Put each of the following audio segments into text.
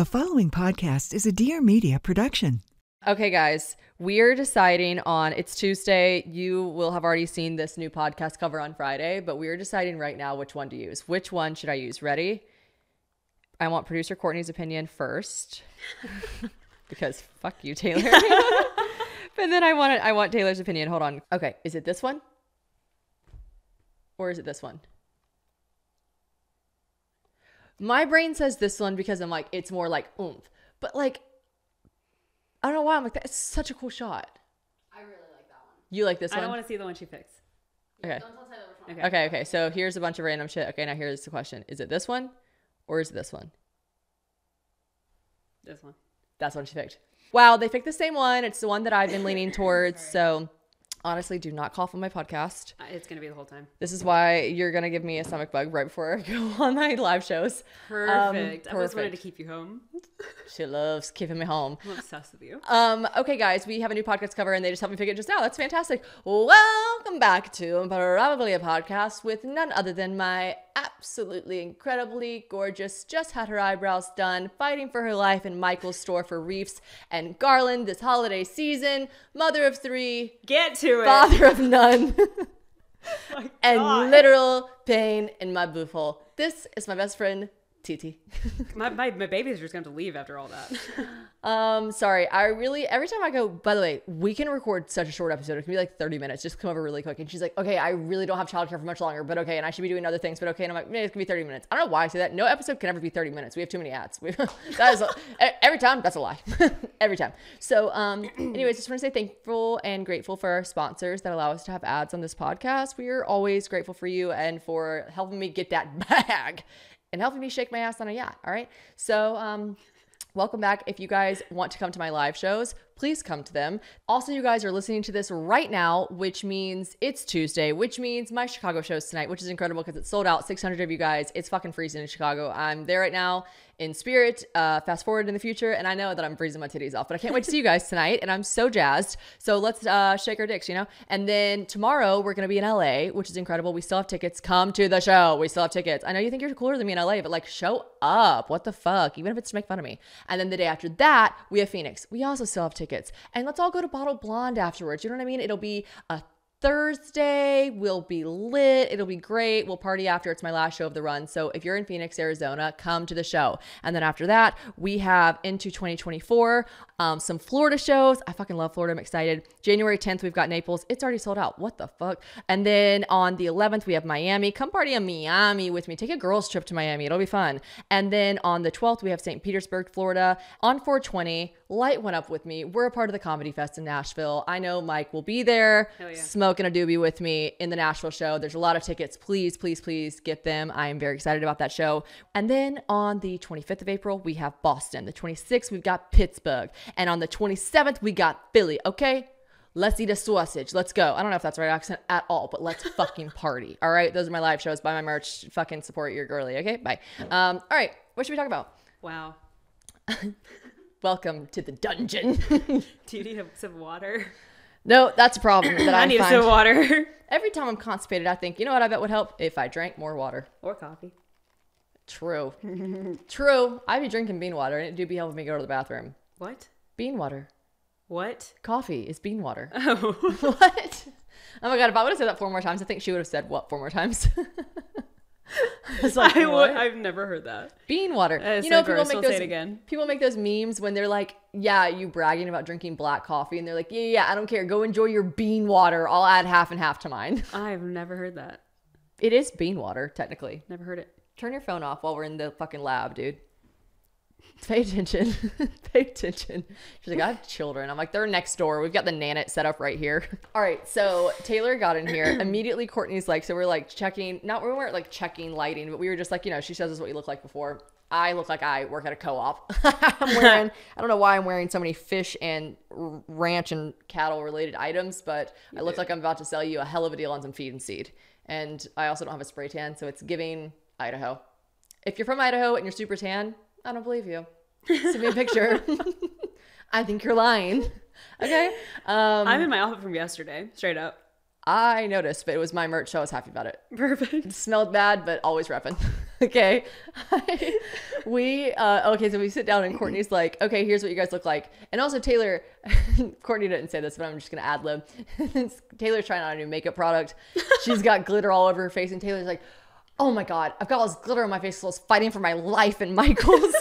The following podcast is a Dear Media production. Okay, guys, we're deciding on, it's Tuesday. You will have already seen this new podcast cover on Friday, but we're deciding right now which one to use. Which one should I use? Ready? I want producer Courtney's opinion first because fuck you, Taylor. But then I want Taylor's opinion. Hold on. Okay, is it this one? Or is it this one? My brain says this one because I'm like, it's more like oomph. But like, I don't know why I'm like that. It's such a cool shot. I really like that one. You like this one? I don't want to see the one she picks. Okay. Don't tell Taylor which one. Okay. So here's a bunch of random shit. Okay, now here's the question. Is it this one or is it this one? This one. That's what she picked. Wow, they picked the same one. It's the one that I've been leaning towards. So honestly, do not cough on my podcast. It's going to be the whole time. This is why you're going to give me a stomach bug right before I go on my live shows. Perfect. I always wanted to keep you home. She loves keeping me home. I'm obsessed with you. Okay, guys, we have a new podcast cover and they just helped me pick it just now. That's fantastic. Welcome back to Probably a Podcast with none other than my absolutely incredibly gorgeous, just had her eyebrows done, fighting for her life in Michael's store for reefs and Garland this holiday season, mother of three, Get to it. father of none, My and God. literal pain in my booth hole. This is my best friend, Titi. My babies are just going to leave after all that. Sorry. Every time I go, by the way, we can record such a short episode. It can be like 30 minutes. Just come over really quick. And she's like, okay, I really don't have childcare for much longer, but okay. And I should be doing other things, but okay. And I'm like, it's gonna be 30 minutes. I don't know why I say that. No episode can ever be 30 minutes. We have too many ads. That is every time. That's a lie. Every time. So, anyways, just want to say thankful and grateful for our sponsors that allow us to have ads on this podcast. We are always grateful for you and for helping me get that bag and helping me shake my ass on a yacht. All right. So, welcome back. If you guys want to come to my live shows, please come to them. Also, you guys are listening to this right now, which means it's Tuesday, which means my Chicago show's tonight, which is incredible because it's sold out. 600 of you guys. It's fucking freezing in Chicago. I'm there right now in spirit. Fast forward in the future, and I know that I'm freezing my titties off, but I can't wait to see you guys tonight, and I'm so jazzed. So let's shake our dicks, you know? And then tomorrow, we're going to be in LA, which is incredible. We still have tickets. Come to the show. We still have tickets. I know you think you're cooler than me in LA, but like, show up. What the fuck? Even if it's to make fun of me. And then the day after that, we have Phoenix. We also still have tickets. And let's all go to Bottle Blonde afterwards. You know what I mean? It'll be a Thursday. We'll be lit. It'll be great. We'll party after. It's my last show of the run. So if you're in Phoenix, Arizona, come to the show. And then after that, we have into 2024, some Florida shows. I fucking love Florida. I'm excited. January 10th, we've got Naples. It's already sold out. What the fuck? And then on the 11th, we have Miami. Come party in Miami with me. Take a girls trip to Miami. It'll be fun. And then on the 12th, we have St. Petersburg, Florida. On 420, Light went up with me. We're a part of the Comedy Fest in Nashville. I know Mike will be there. Hell yeah. Smoking a doobie with me in the Nashville show. There's a lot of tickets. Please, please, please get them. I am very excited about that show. And then on the 25th of April, we have Boston. The 26th, we've got Pittsburgh. And on the 27th, we got Philly. Okay? Let's eat a sausage. Let's go. I don't know if that's the right accent at all, but let's fucking party. All right? Those are my live shows. Buy my merch. Fucking support your girly. Okay? Bye. All right. What should we talk about? Wow. Welcome to the dungeon. Do you need a sip of water? No, that's a problem that I need a sip of water. Every time I'm constipated, I think, you know what I bet would help? If I drank more water. Or coffee. True. True. I'd be drinking bean water, and it do be helping me go to the bathroom. What? Bean water. What? Coffee is bean water. Oh. What? Oh my God, if I would have said that 4 more times, I think she would have said what 4 more times? It's like, I've never heard that. Bean water. You know, people make those, say it again. People make those memes when they're like, yeah, you bragging about drinking black coffee, and they're like, yeah, I don't care. Go enjoy your bean water. I'll add half and half to mine. I've never heard that. It is bean water, technically. Never heard it. Turn your phone off while we're in the fucking lab, dude. Pay attention. Pay attention. She's like, I have children. I'm like, they're next door. We've got the Nanit set up right here. All right. So Taylor got in here. Immediately Courtney's like, so we're like checking, we weren't like checking lighting, but we were just like, you know, she shows us what you look like before. I look like I work at a co-op. I don't know why I'm wearing so many fish and ranch and cattle related items, but I look like I'm about to sell you a hell of a deal on some feed and seed. And I also don't have a spray tan, so it's giving Idaho. If you're from Idaho and you're super tan, I don't believe you. Send me a picture. I think you're lying. Okay. I'm in my outfit from yesterday, straight up. I noticed, but it was my merch, so I was happy about it. Perfect. It smelled bad, but always repping. Okay. Okay, so we sit down and Courtney's like, okay, here's what you guys look like. And also Taylor, Courtney didn't say this, but I'm just going to ad lib. Taylor's trying out a new makeup product. She's got glitter all over her face. And Taylor's like, oh my God, I've got all this glitter on my face. So I was fighting for my life in Michael's.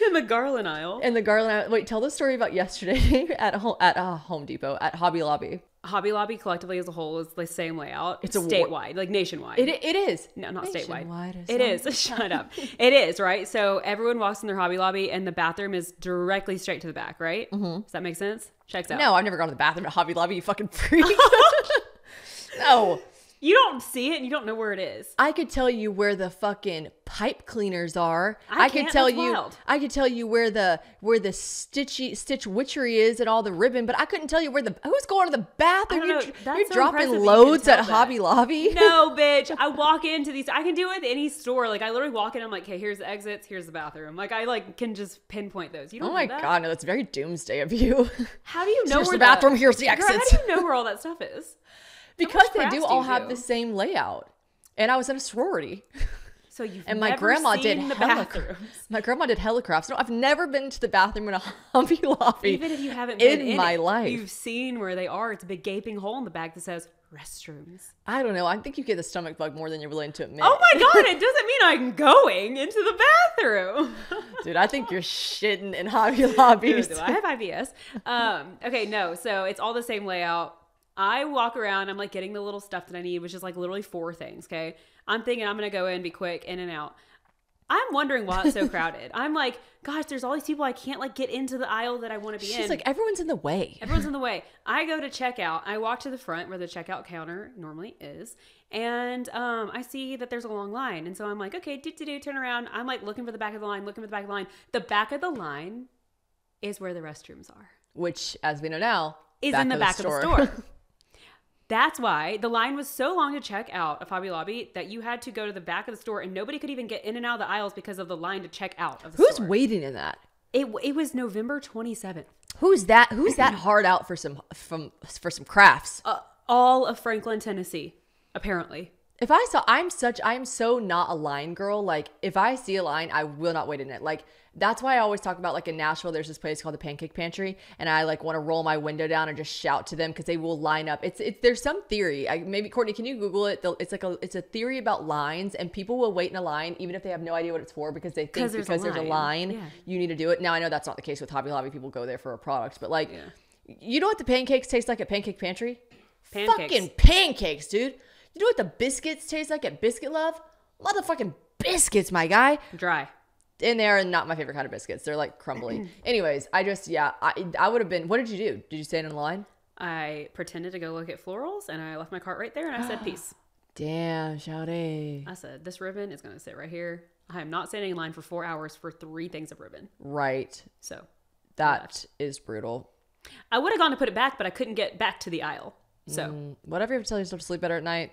In the Garland aisle. In the Garland aisle. Wait, tell the story about yesterday at Home Depot, at Hobby Lobby. Hobby Lobby collectively as a whole is the same layout. It's statewide, like nationwide. It is. No, not statewide. It is. Shut up. It is, right? So everyone walks in their Hobby Lobby and the bathroom is directly straight to the back, right? Mm-hmm. Does that make sense? Checks out. No, I've never gone to the bathroom at Hobby Lobby, you fucking freak. No. You don't see it and you don't know where it is. I could tell you where the fucking pipe cleaners are. I could tell you where the stitch witchery is and all the ribbon, but I couldn't tell you who's going to the bathroom. You're so dropping loads at Hobby Lobby. No, bitch. I walk into these. I can do it with any store. Like I literally walk in. I'm like, okay, here's the exits. Here's the bathroom. Like I can just pinpoint those. You don't. Oh my God, no, that's very doomsday of you. How do you know here's where the bathroom? Here's the exits. Girl, how do you know where all that stuff is? Because they do all have the same layout. And I was in a sorority. So you've and my grandma did the bathrooms. My grandma did helicrafts. No, I've never been to the bathroom in a Hobby Lobby. Even if you haven't been in my life. You've seen where they are. It's a big gaping hole in the back that says restrooms. I don't know. I think you get the stomach bug more than you're willing to admit. Oh my God, it doesn't mean I'm going into the bathroom. Dude, I think you're shitting in Hobby Lobbies. Dude, I have IBS. Okay, no. So it's all the same layout. I walk around, I'm like getting the little stuff that I need, which is like literally 4 things, okay? I'm thinking I'm going to go in, be quick, in and out. I'm wondering why it's so crowded. I'm like, gosh, there's all these people. I can't like get into the aisle that I want to be in. She's like, everyone's in the way. Everyone's in the way. I go to checkout. I walk to the front where the checkout counter normally is. And I see that there's a long line. And so I'm like, okay, turn around. I'm like looking for the back of the line, looking for the back of the line. The back of the line is where the restrooms are. Which, as we know now, is in the back of the store. That's why the line was so long to check out of Hobby Lobby that you had to go to the back of the store and nobody could even get in and out of the aisles because of the line to check out of the store. Who's waiting in that? It was November 27th. Who's that hard out for some crafts? All of Franklin, Tennessee, apparently. I'm so not a line girl. Like if I see a line, I will not wait in it. Like that's why I always talk about like in Nashville, there's this place called the Pancake Pantry, and I like want to roll my window down and just shout to them because they will line up. There's some theory. Maybe Courtney, can you Google it? It's a theory about lines, and people will wait in a line even if they have no idea what it's for because they think because there's a line, you need to do it. Now I know that's not the case with Hobby Lobby. People go there for a product, but like, you know what the pancakes taste like at Pancake Pantry? Pancakes. Fucking pancakes, dude. You know what the biscuits taste like at Biscuit Love? Motherfucking biscuits, my guy. Dry. And they're not my favorite kind of biscuits. They're like crumbly. Anyways, I would have been, what did you do? Did you stand in line? I pretended to go look at florals and I left my cart right there and I said, peace. Damn, Shawty. I said, this ribbon is going to sit right here. I am not standing in line for 4 hours for 3 things of ribbon. Right. So. That is brutal. I would have gone to put it back, but I couldn't get back to the aisle. So. Whatever you have to tell yourself to sleep better at night,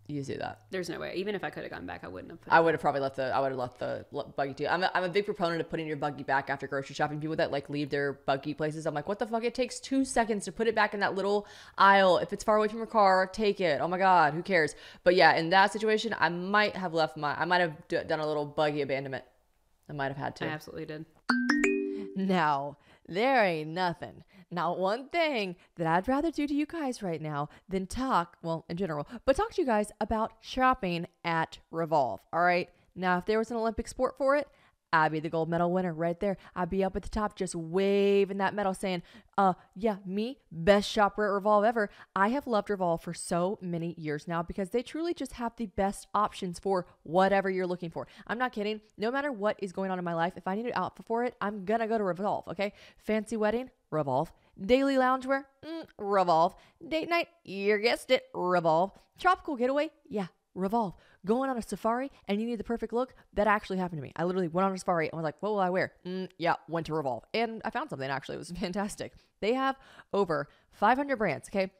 you do that. There's no way. Even if I could have gone back, I wouldn't have. I would have probably left the buggy too. I'm a big proponent of putting your buggy back after grocery shopping. People that like leave their buggy places, I'm like, what the fuck? It takes 2 seconds to put it back in that little aisle. If it's far away from your car, take it. Oh my God, who cares? But yeah, in that situation, I might have done a little buggy abandonment. I might have had to. I absolutely did. Now, there ain't nothing. Not one thing that I'd rather do to you guys right now than talk, well, in general, but talk to you guys about shopping at Revolve. All right. Now, if there was an Olympic sport for it, I'd be the gold medal winner right there. I'd be up at the top just waving that medal saying, yeah, me, best shopper at Revolve ever. I have loved Revolve for so many years now because they truly just have the best options for whatever you're looking for. I'm not kidding. No matter what is going on in my life, if I need an outfit for it, I'm going to go to Revolve, okay? Fancy wedding? Revolve. Daily loungewear? Revolve. Date night? You guessed it, Revolve. Tropical getaway? Yeah, Revolve. Going on a safari and you need the perfect look? That actually happened to me. I literally went on a safari and was like, what will I wear? Yeah, went to Revolve. And I found something actually. It was fantastic. They have over 500 brands, okay?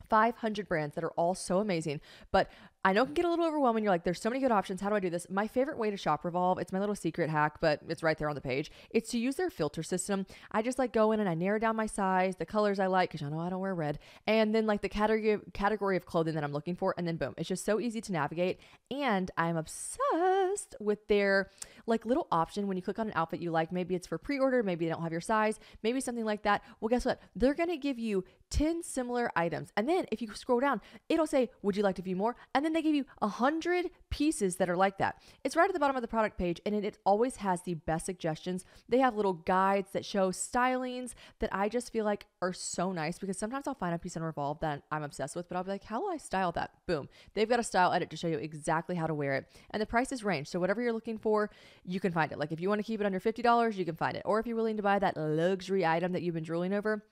500 brands that are all so amazing. But I know it can get a little overwhelming. You're like, there's so many good options. How do I do this? My favorite way to shop Revolve, it's my little secret hack, but it's right there on the page. It's to use their filter system. I just like go in and I narrow down my size, the colors I like, because y'all know I don't wear red, and then like the category of clothing that I'm looking for, and then boom. It's just so easy to navigate. And I'm obsessed with their like little option when you click on an outfit you like. Maybe it's for pre-order, maybe they don't have your size, maybe something like that. Well, guess what? They're going to give you 10 similar items. And then if you scroll down, it'll say, would you like to view more? And then they give you 100 pieces that are like that. It's right at the bottom of the product page, and it always has the best suggestions. They have little guides that show stylings that I just feel like are so nice, because sometimes I'll find a piece on Revolve that I'm obsessed with, but I'll be like, how will I style that? Boom. They've got a style edit to show you exactly how to wear it. And the prices range. So whatever you're looking for, you can find it. Like if you want to keep it under $50, you can find it. Or if you're willing to buy that luxury item that you've been drooling over,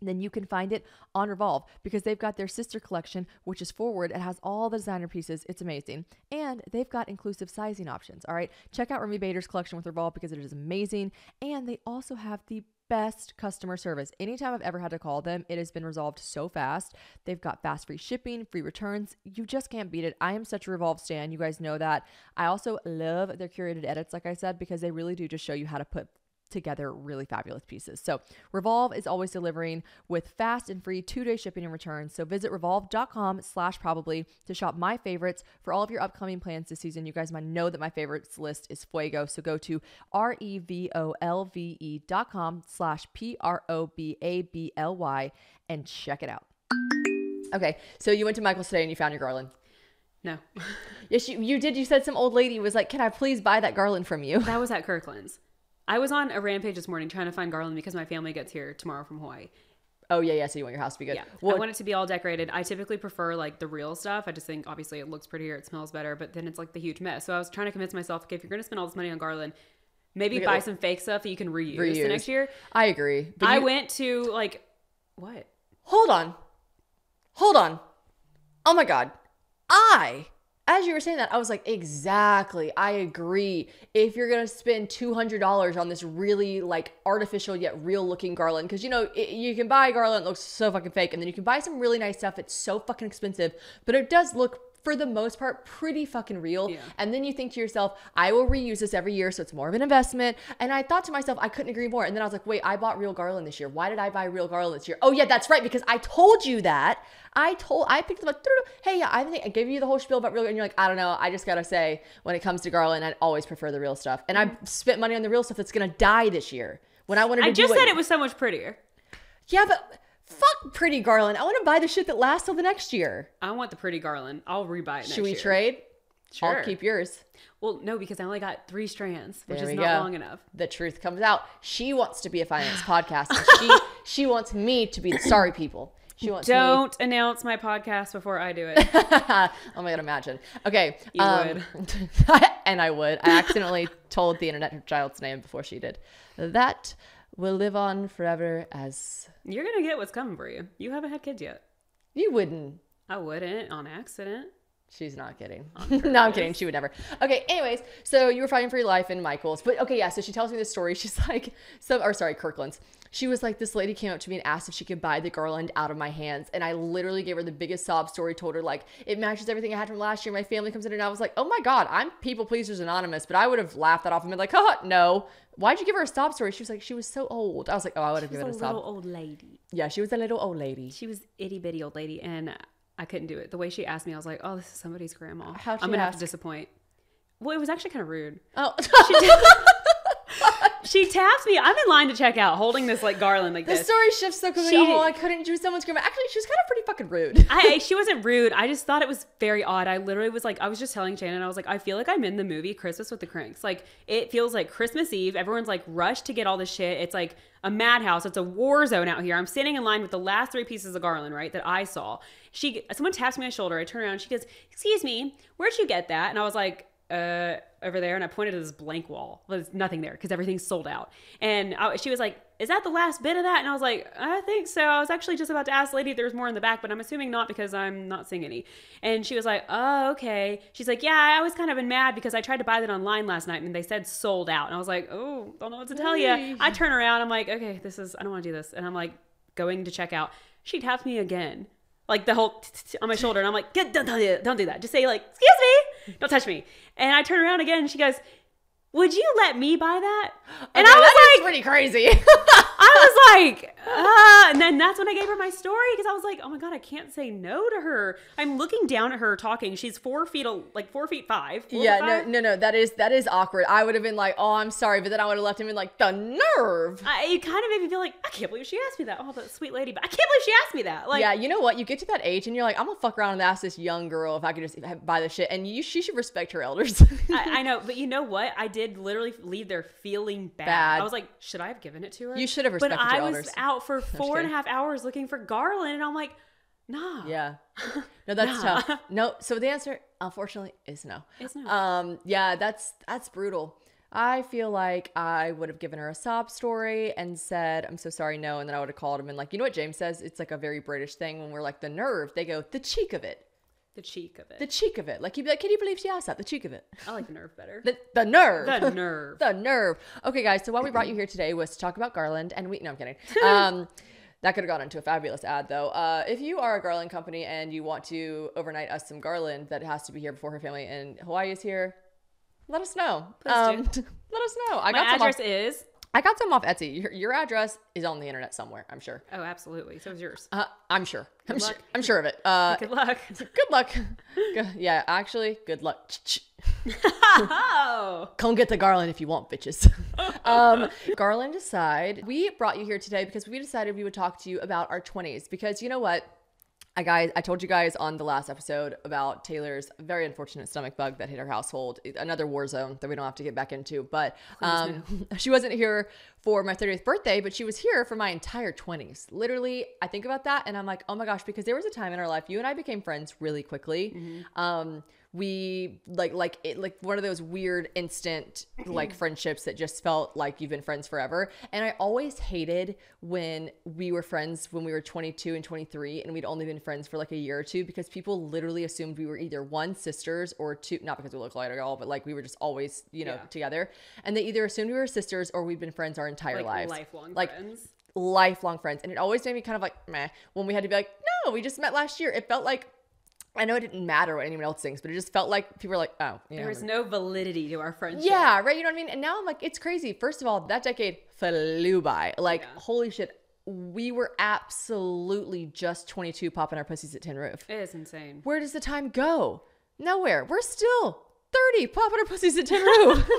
then you can find it on Revolve, because they've got their sister collection, which is Forward. It has all the designer pieces. It's amazing. And they've got inclusive sizing options. All right. Check out Remy Bader's collection with Revolve, because it is amazing. And they also have the best customer service. Anytime I've ever had to call them, it has been resolved so fast. They've got fast free shipping, free returns. You just can't beat it. I am such a Revolve stan. You guys know that. I also love their curated edits, like I said, because they really do just show you how to put together really fabulous pieces. So Revolve is always delivering with fast and free 2-day shipping and returns. So visit revolve.com/probably to shop my favorites for all of your upcoming plans this season. You guys might know that my favorites list is Fuego. So go to revolve.com/probably and check it out. Okay. So you went to Michael's today and you found your Garland. No. Yes, you did. You said some old lady was like, can I please buy that Garland from you? That was at Kirkland's. I was on a rampage this morning trying to find Garland because my family gets here tomorrow from Hawaii. Oh, yeah. So you want your house to be good. Yeah. Well, I want it to be all decorated. I typically prefer like the real stuff. I just think obviously it looks prettier, it smells better, but then it's like the huge mess. So I was trying to convince myself, okay, if you're going to spend all this money on Garland, maybe buy some fake stuff that you can reuse the next year. I agree. But I went to like, what? Hold on. Oh my God. As you were saying that, I was like, exactly. I agree. If you're going to spend $200 on this really like artificial yet real looking Garland, because you can buy Garland that looks so fucking fake, and then you can buy some really nice stuff that's so fucking expensive, but it does look, for the most part, pretty fucking real. Yeah. And then you think to yourself, I will reuse this every year, so it's more of an investment. And I thought to myself, I couldn't agree more. And then I was like, wait, I bought real Garland this year. Why did I buy real Garland this year? Oh yeah, that's right, because I told you that. I picked them up. Hey, yeah, I think I gave you the whole spiel about real, and you're like, I don't know. I just gotta say, when it comes to Garland, I'd always prefer the real stuff. And I spent money on the real stuff that's gonna die this year. When I wanted to, said it was so much prettier. Yeah, but fuck pretty Garland. I want to buy the shit that lasts till the next year. I want the pretty Garland. I'll rebuy it next year. Should we trade? Sure. I'll keep yours. Well, no, because I only got 3 strands, which is not long enough. The truth comes out. She wants to be a finance podcast. And she wants me to be the sorry people. Don't announce my podcast before I do it. Oh my God, imagine. Okay. You would. And I would. I accidentally told the internet her child's name before she did. That will live on forever as... You're going to get what's coming for you. You haven't had kids yet. You wouldn't. I wouldn't, on accident. She's not kidding. No, I'm kidding. She would never. Okay, anyways, so you were fighting for your life in Michael's. But okay, yeah, so she tells me this story. She's like, Kirkland's. She was like, this lady came up to me and asked if she could buy the Garland out of my hands. And I literally gave her the biggest sob story, told her like, it matches everything I had from last year. My family comes in and I was like, oh my God, I'm People Pleasers Anonymous. But I would have laughed that off and been like, oh, no. Why'd you give her a sob story? She was like, she was so old. I was like, oh, I would have given her a sob. She was a little old lady. Yeah, she was a little old lady. She was itty bitty old lady. And I couldn't do it. The way she asked me, I was like, oh, this is somebody's grandma. How'd she I'm going to have ask? to disappoint. Well, it was actually kind of rude. Oh. She taps me. I'm in line to check out, holding this like Garland like this. The story shifts so quickly. I couldn't. She was someone's grandma. Actually, she was kind of pretty fucking rude. She wasn't rude. I just thought it was very odd. I literally was like, I was just telling Shannon, I was like, I feel like I'm in the movie Christmas with the Cranks. Like, it feels like Christmas Eve. Everyone's like rushed to get all this shit. It's like a madhouse. It's a war zone out here. I'm standing in line with the last 3 pieces of Garland, right, that I saw. Someone taps me on my shoulder. I turn around. She goes, excuse me, where'd you get that? And I was like, over there, and I pointed to this blank wall. There's nothing there because everything's sold out. And she was like, is that the last bit of that? And I was like, I think so. I was actually just about to ask the lady if there's more in the back, but I'm assuming not because I'm not seeing any. And she was like, oh, okay. She's like, yeah, I was kind of mad because I tried to buy that online last night and they said sold out. And I was like, oh, don't know what to tell you. I turn around. I'm like, okay, I don't want to do this. And I'm like going to check out. She taps me again. like the whole on my shoulder. And I'm like, don't do that. Just say like, excuse me, don't touch me. And I turn around again and she goes, would you let me buy that? And Okay, I was that is like, pretty crazy. I was like, and then that's when I gave her my story because I was like, oh my God, I can't say no to her. I'm looking down at her talking. She's 4 feet, like 4'5". Yeah, no, that is awkward. I would have been like, oh, I'm sorry, but then I would have left him in like the nerve. It kind of made me feel like, I can't believe she asked me that. Oh, that sweet lady, but I can't believe she asked me that. Like, yeah, you know what? You get to that age and you're like, I'm gonna fuck around and ask this young girl if I could just buy this shit, and she should respect her elders. I know, but you know what? I did literally leave there feeling bad. I was like, should I have given it to her? You should have respected your elders. But I was out for 4.5 hours looking for Garland, and I'm like, nah. Yeah. No, that's tough. No. So the answer, unfortunately, is no. It's no. Yeah, that's brutal. I feel like I would have given her a sob story and said, I'm so sorry, no. And then I would have called him and like, you know what James says? It's like a very British thing when we're like the nerve. They go, the cheek of it. The cheek of it. The cheek of it. Like you'd be like, can you believe she asked that? The cheek of it. I like the nerve better. The nerve. The nerve. The nerve. Okay, guys. So why we brought you here today was to talk about Garland, and no, I'm kidding. That could have gone into a fabulous ad though. If you are a Garland company and you want to overnight us some Garland that has to be here before her family in Hawaii is here, let us know. Please do. Let us know. My address is. I got some off Etsy. Your address is on the internet somewhere, I'm sure. Oh, absolutely. So is yours. I'm sure. Luck. I'm sure of it. Good luck. Good luck. Yeah, actually, good luck. Oh. Come get the Garland if you want, bitches. Garland aside, we brought you here today because we decided we would talk to you about our 20s. Because you know what? I told you guys on the last episode about Taylor's very unfortunate stomach bug that hit her household. Another war zone that we don't have to get back into. But she wasn't here for my 30th birthday, but she was here for my entire 20s. Literally, I think about that and I'm like, oh my gosh, because there was a time in our life, you and I became friends really quickly. Mm-hmm. We like one of those weird instant like friendships that just felt like you've been friends forever. And I always hated when we were friends when we were 22 and 23 and we'd only been friends for like a year or two because people literally assumed we were either one, sisters, or two, not because we look like at all, but like we were just always, together. And they either assumed we were sisters or we'd been friends our entire lives. Lifelong friends. Lifelong friends. And it always made me kind of like, meh, when we had to be like, no, we just met last year. It felt like, I know it didn't matter what anyone else thinks, but it just felt like people were like, oh, there was no validity to our friendship. Yeah, right. You know what I mean? And now I'm like, it's crazy. First of all, that decade flew by. Like, holy shit. We were absolutely just 22 popping our pussies at Tin Roof. It is insane. Where does the time go? Nowhere. We're still 30 popping our pussies at Tin Roof.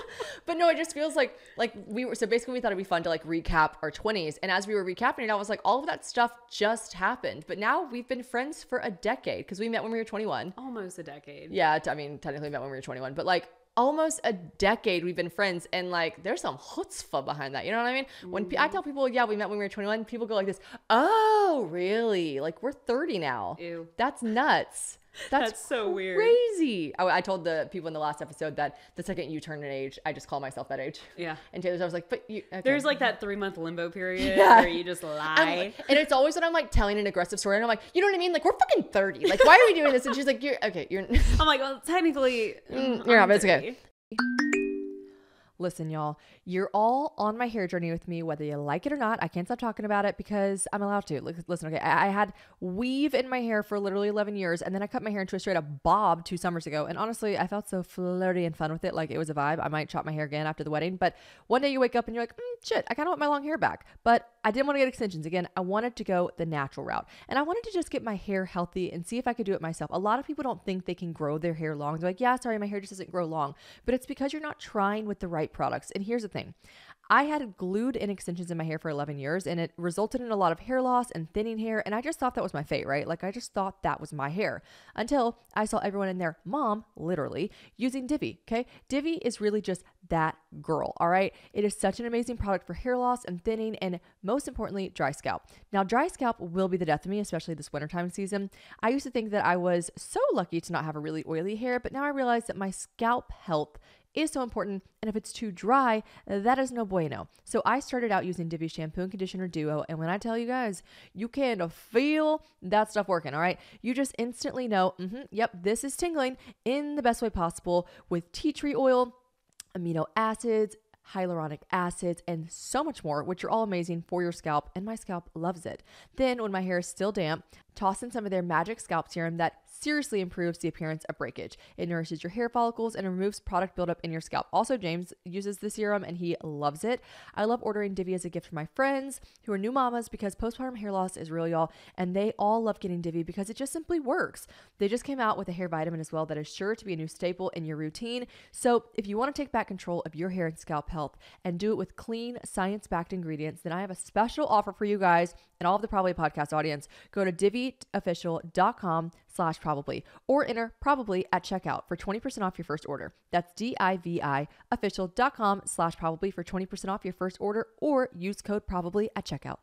But no, it just feels like so basically we thought it'd be fun to like recap our 20s. And as we were recapping it, I was like, all of that stuff just happened. But now we've been friends for a decade because we met when we were 21. Almost a decade. Yeah. I mean, technically we met when we were 21, but like almost a decade we've been friends. And like, there's some chutzpah behind that. You know what I mean? When I tell people, yeah, we met when we were 21, people go like this. Oh, really? Like we're 30 now. Ew. That's nuts. That's so weird. Crazy. I told the people in the last episode that the second you turn an age, I just call myself that age. Yeah. And Taylor's, I was like, but you. Okay. There's like that 3-month limbo period where you just lie. And it's always when I'm like telling an aggressive story and I'm like, you know what I mean? Like we're fucking 30. Like why are we doing this? And she's like, you're. I'm like, well, technically, you're not. But it's okay. Listen, y'all, you're all on my hair journey with me, whether you like it or not. I can't stop talking about it because I'm allowed to. Listen, okay, I had weave in my hair for literally 11 years, and then I cut my hair into a straight up bob 2 summers ago. And honestly, I felt so flirty and fun with it. Like it was a vibe. I might chop my hair again after the wedding. But one day you wake up and you're like, shit, I kind of want my long hair back. But I didn't want to get extensions again. I wanted to go the natural route. And I wanted to just get my hair healthy and see if I could do it myself. A lot of people don't think they can grow their hair long. They're like, yeah, sorry, my hair just doesn't grow long. But it's because you're not trying with the right products. And here's the thing. I had glued in extensions in my hair for 11 years and it resulted in a lot of hair loss and thinning hair. And I just thought that was my fate, right? Like I just thought that was my hair until I saw everyone in their mom, literally, using Divi. Okay. Divi is really just that girl. All right. It is such an amazing product for hair loss and thinning and most importantly, dry scalp. Now, dry scalp will be the death of me, especially this wintertime season. I used to think that I was so lucky to not have a really oily hair, but now I realize that my scalp health is so important. And if it's too dry, that is no bueno. So I started out using Divi shampoo and conditioner duo. And when I tell you guys, you can feel that stuff working. All right. You just instantly know, yep, this is tingling in the best way possible with tea tree oil, amino acids, hyaluronic acids, and so much more, which are all amazing for your scalp, and my scalp loves it. Then when my hair is still damp, Toss in some of their magic scalp serum that seriously improves the appearance of breakage. It nourishes your hair follicles and removes product buildup in your scalp. Also, James uses the serum and he loves it. I love ordering Divi as a gift for my friends who are new mamas because postpartum hair loss is real, y'all, and they all love getting Divi because it just simply works. They just came out with a hair vitamin as well that is sure to be a new staple in your routine. So if you want to take back control of your hair and scalp health and do it with clean, science-backed ingredients, then I have a special offer for you guys and all of the Probably Podcast audience. Go to diviofficial.com/probably or enter probably at checkout for 20% off your first order. That's diviofficial.com/probably for 20% off your first order or use code probably at checkout.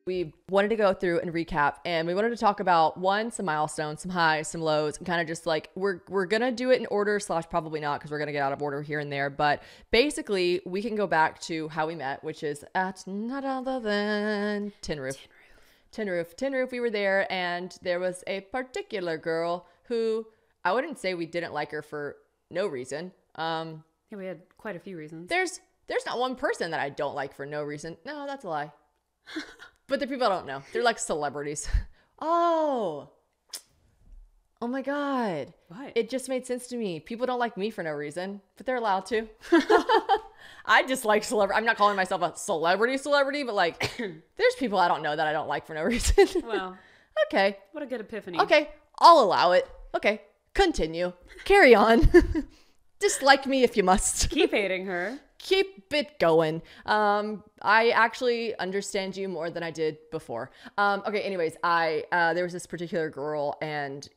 We wanted to go through and recap, and we wanted to talk about some milestones, some highs, some lows, and kind of just like we're gonna do it in order / probably not because we're gonna get out of order here and there. But basically, we can go back to how we met, which is at none other than Tin Roof. We were there, and there was a particular girl who I wouldn't say we didn't like her for no reason. Yeah, we had quite a few reasons. There's not one person that I don't like for no reason. No, that's a lie. But the people I don't know. They're like celebrities. Oh my God. What? It just made sense to me. People don't like me for no reason, but they're allowed to. I just like celebrity. I'm not calling myself a celebrity, but like there's people I don't know that I don't like for no reason. Well, okay. What a good epiphany. Okay. I'll allow it. Okay. Continue. Carry on. Dislike me if you must. Keep hating her. Keep it going. I actually understand you more than I did before. Okay, anyways, there was this particular girl, and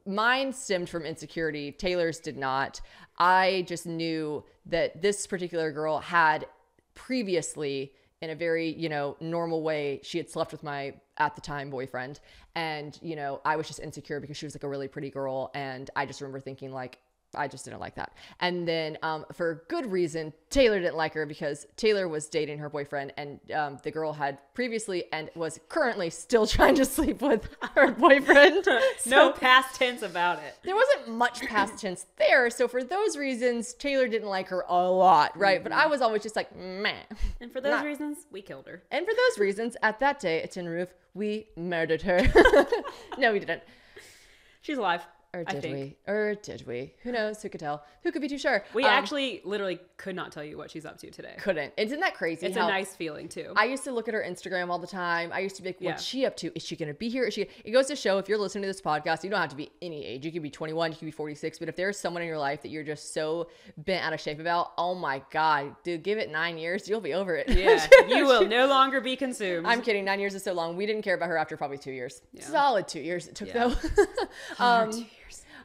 mine stemmed from insecurity. Taylor's did not. I just knew that this particular girl had previously, in a very, normal way, she had slept with my, at the time, boyfriend. And, I was just insecure because she was like a really pretty girl. And I just remember thinking like, I just didn't like that. And then for good reason, Taylor didn't like her because Taylor was dating her boyfriend, and the girl had previously and was currently still trying to sleep with her boyfriend. No past tense about it. There wasn't much past tense there. So for those reasons, Taylor didn't like her a lot, right? But I was always just like, meh. And for those reasons, we killed her. And for those reasons, at that day at Tin Roof, we murdered her. No, we didn't. She's alive. Or did we? Who knows? Who could tell? Who could be too sure? We actually literally could not tell you what she's up to today. Couldn't. Isn't that crazy? It's a nice feeling too. I used to look at her Instagram all the time. I used to be like, what's she up to? Is she going to be here? It goes to show, if you're listening to this podcast, you don't have to be any age. You could be 21, you could be 46. But if there's someone in your life that you're just so bent out of shape about, oh my God, dude, give it 9 years. You'll be over it. Yeah. You will no longer be consumed. I'm kidding. 9 years is so long. We didn't care about her after probably 2 years. Yeah. Solid 2 years it took though. 2 years.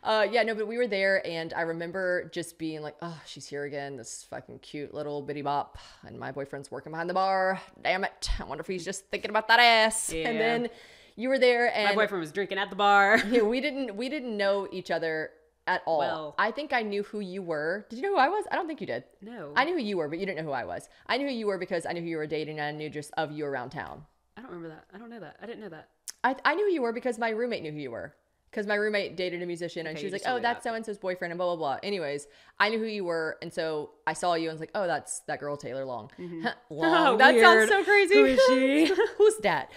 But we were there, and I remember just being like, oh, she's here again, this fucking cute little bitty bop, and my boyfriend's working behind the bar. Damn it. I wonder if he's just thinking about that ass. Yeah. And then you were there, and my boyfriend was drinking at the bar. Yeah, we didn't know each other at all. Well, I think I knew who you were. Did you know who I was? I don't think you did. No. I knew who you were, but you didn't know who I was. I knew who you were because I knew who you were dating, and I knew just of you around town. I don't remember that. I don't know that. I didn't know that. I knew who you were because my roommate knew who you were. Because my roommate dated a musician, and she was like, oh, that's so-and-so's boyfriend, and blah, blah, blah. Anyways, I knew who you were, and so I saw you and was like, oh, that's that girl, Taylor Long. Mm-hmm. Long. That sounds so crazy. Who is she? Who's that?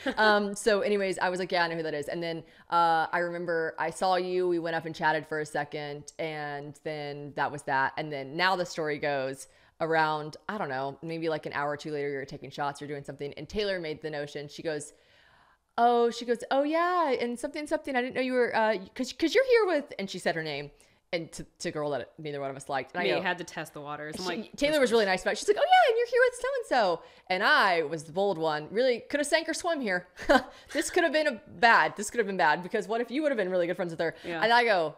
So anyways, I was like, yeah, I know who that is. And then I remember I saw you, we went up and chatted for a second, and then that was that. And then now the story goes around, I don't know, maybe like an hour or two later, you're taking shots, you're doing something, and Taylor made the notion. She goes, oh yeah, and something, I didn't know you were, cause you're here with, and she said her name, and to a girl that neither one of us liked. And I had to test the waters. Taylor was really nice about it. She's like, oh yeah, and you're here with so-and-so. And I was the bold one, really could have sank or swim here. This could have been bad, because what if you would have been really good friends with her? Yeah. And I go,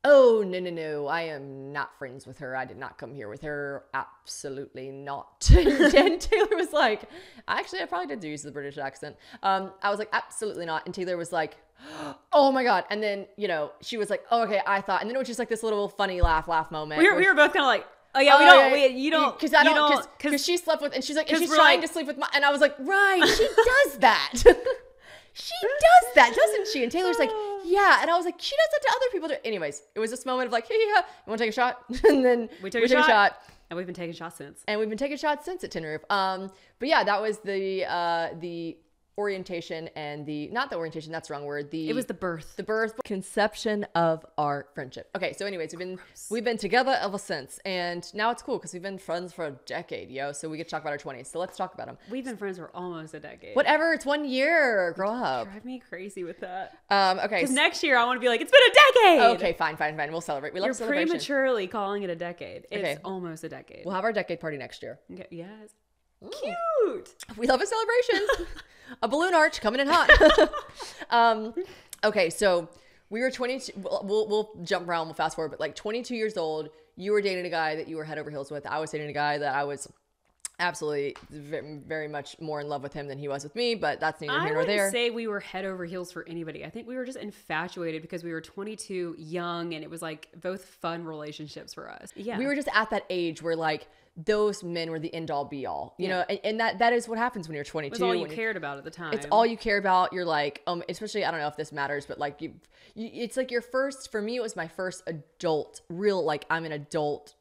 oh, no, I am not friends with her. I did not come here with her. Absolutely not. And Taylor was like, actually, I probably did use the British accent. I was like, absolutely not. And Taylor was like, oh my God. And then, she was like, oh, okay, I thought. And then it was just like this little funny laugh moment. We were both kind of like, oh yeah, you don't. Because she slept with, and she's like, and she's trying to sleep with and I was like, right, she does that. She does that, doesn't she? And Taylor's like, yeah. And I was like, she does that to other people too. Anyways, it was this moment of like, hey, yeah, you want to take a shot? And then we took a shot. And we've been taking shots since. At Tin Roof. But yeah, that was the orientation and not the orientation, that's the wrong word. It was the birth. The birth conception of our friendship. Okay, so anyways, we've been together ever since, and now it's cool because we've been friends for a decade, so we get to talk about our 20s. So let's talk about them. We've been friends for almost a decade. Whatever, it's 1 year. Grow up. Drive me crazy with that. Okay. Because next year I want to be like, it's been a decade. Okay, fine. We'll celebrate. We love You're celebration. prematurely calling it a decade. It's Okay. almost a decade. We'll have our decade party next year. Okay, yes. Ooh. Cute. We love a celebration. A balloon arch coming in hot. Okay, so we were 22. We'll jump around. We'll fast forward. But like 22 years old, you were dating a guy that you were head over heels with. I was dating a guy that I was absolutely very much more in love with him than he was with me. But that's neither here nor there. I wouldn't say we were head over heels for anybody. I think we were just infatuated because we were 22, young, and it was like both fun relationships for us. Yeah, we were just at that age where like those men were the end all be all, you know, and that is what happens when you're 22. It was all you cared about at the time. It's all you care about. You're like, especially, I don't know if this matters, but like it's like your first, for me, it was my first adult, real, like I'm an adult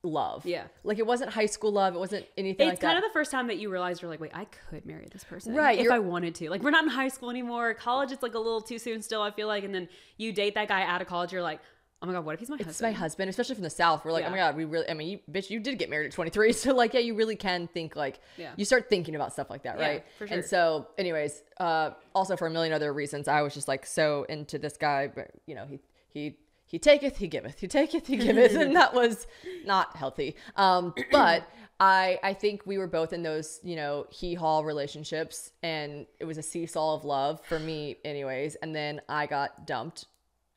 love. Yeah. Like it wasn't high school love. It wasn't anything like that. It's kind of the first time that you realize you're like, wait, I could marry this person. Right. If I wanted to. Like we're not in high school anymore. College, it's like a little too soon still, I feel like. And then you date that guy out of college. You're like, oh my God, what if he's my husband? It's my husband, especially from the South. We're like, oh my God, you did get married at 23. So like, yeah, you really can think like, you start thinking about stuff like that, right? For sure. And so anyways, also for a million other reasons, I was just like so into this guy, but you know, he taketh, he giveth, he taketh, he giveth. And that was not healthy. But I think we were both in those, you know, hee-haw relationships, and it was a seesaw of love for me anyways. And then I got dumped.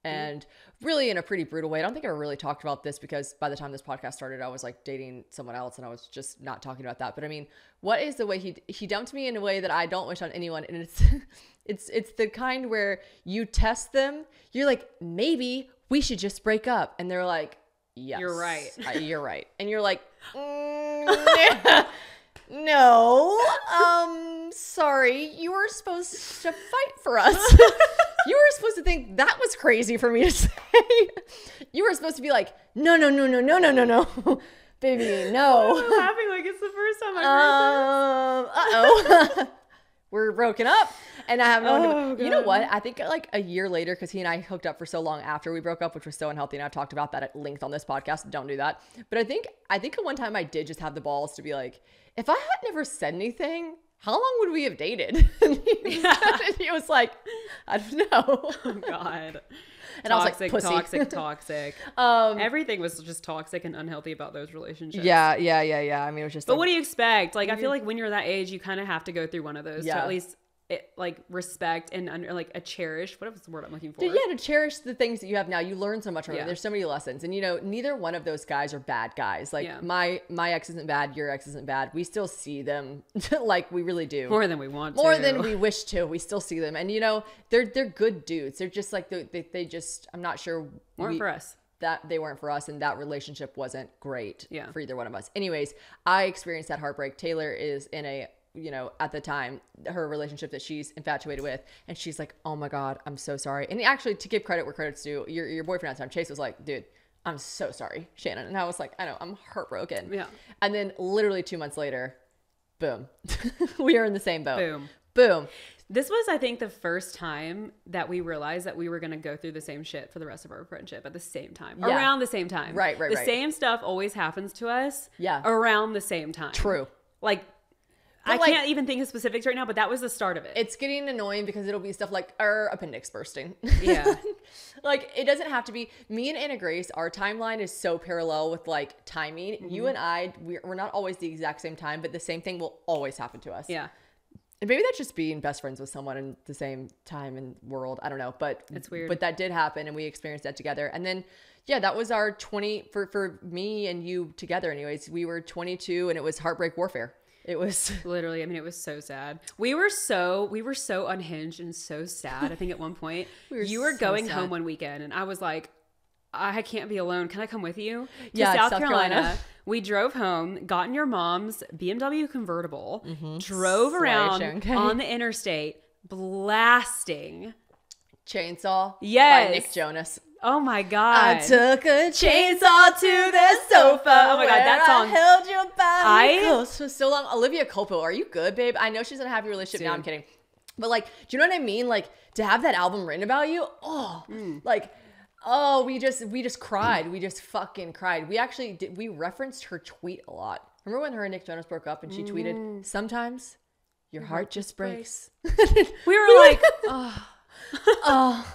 And really in a pretty brutal way. I don't think I ever really talked about this because by the time this podcast started, I was like dating someone else and I was just not talking about that. But I mean, what is the way he dumped me in a way that I don't wish on anyone? And it's the kind where you test them. You're like, maybe we should just break up. And they're like, yes, you're right. You're right. And you're like, no, sorry, you were supposed to fight for us. You were supposed to think that was crazy for me to say. You were supposed to be like, no, baby, no. I'm laughing like it's the first time I've heard this. We're broken up, and I have no one. You know what? I think like a year later, because he and I hooked up for so long after we broke up, which was so unhealthy, and I've talked about that at length on this podcast. Don't do that. But I think at one time I did just have the balls to be like, if I had never said anything, how long would we have dated? And he was like, I don't know. Oh God. And toxic, I was like, pussy. toxic. Everything was just toxic and unhealthy about those relationships. Yeah. I mean, it was just. But what do you expect? Like, I feel like when you're that age, you kind of have to go through one of those to at least respect and like a cherish. What was the word I'm looking for? Yeah, to cherish the things that you have now. You learn so much from it. There's so many lessons, and you know, neither one of those guys are bad guys. Like my ex isn't bad. Your ex isn't bad. We still see them, like we really do. More than we want to. More than we wish to. We still see them, and you know, they're good dudes. They're just like they just. I'm not sure. Weren't for us. That they weren't for us, and that relationship wasn't great for either one of us. Anyways, I experienced that heartbreak. Taylor is in a, you know, at the time, her relationship that she's infatuated with, and she's like, oh my God, I'm so sorry. And actually, to give credit where credit's due, your boyfriend at the time, Chase, was like, dude, I'm so sorry, Shannon. And I was like, I know, I'm heartbroken. Yeah. And then literally 2 months later, boom, we are in the same boat. Boom. This was, I think, the first time that we realized that we were going to go through the same shit for the rest of our friendship at the same time. Yeah. Around the same time. Right. The same stuff always happens to us. Yeah. Around the same time. True. Like, I can't even think of specifics right now, but that was the start of it. It's getting annoying because it'll be stuff like our appendix bursting. Yeah. Like, it doesn't have to be. Me and Anna Grace, our timeline is so parallel with like timing. Mm-hmm. You and I, we're not always the exact same time, but the same thing will always happen to us. Yeah. And maybe that's just being best friends with someone in the same time and world. I don't know, but it's weird. But that did happen, and we experienced that together. And then, yeah, that was our 20 for me and you together. Anyways, we were 22, and it was heartbreak warfare. It was literally. I mean, it was so sad. We were so unhinged and so sad. I think at one point you were going home one weekend, and I was like, I can't be alone. Can I come with you to South Carolina? We drove home, got in your mom's BMW convertible, drove around on the interstate, blasting Chainsaw by Nick Jonas. Oh my God. I took a chainsaw to the sofa. Oh my God, that song. I held your body close for so long. Olivia Culpo, are you good, babe? I know she's in a happy relationship now. I'm kidding. But like, do you know what I mean? Like to have that album written about you, like, oh, we just cried. We just fucking cried. We actually did. We referenced her tweet a lot. Remember when her and Nick Jonas broke up and she tweeted, "Sometimes your heart just breaks." We were like, oh,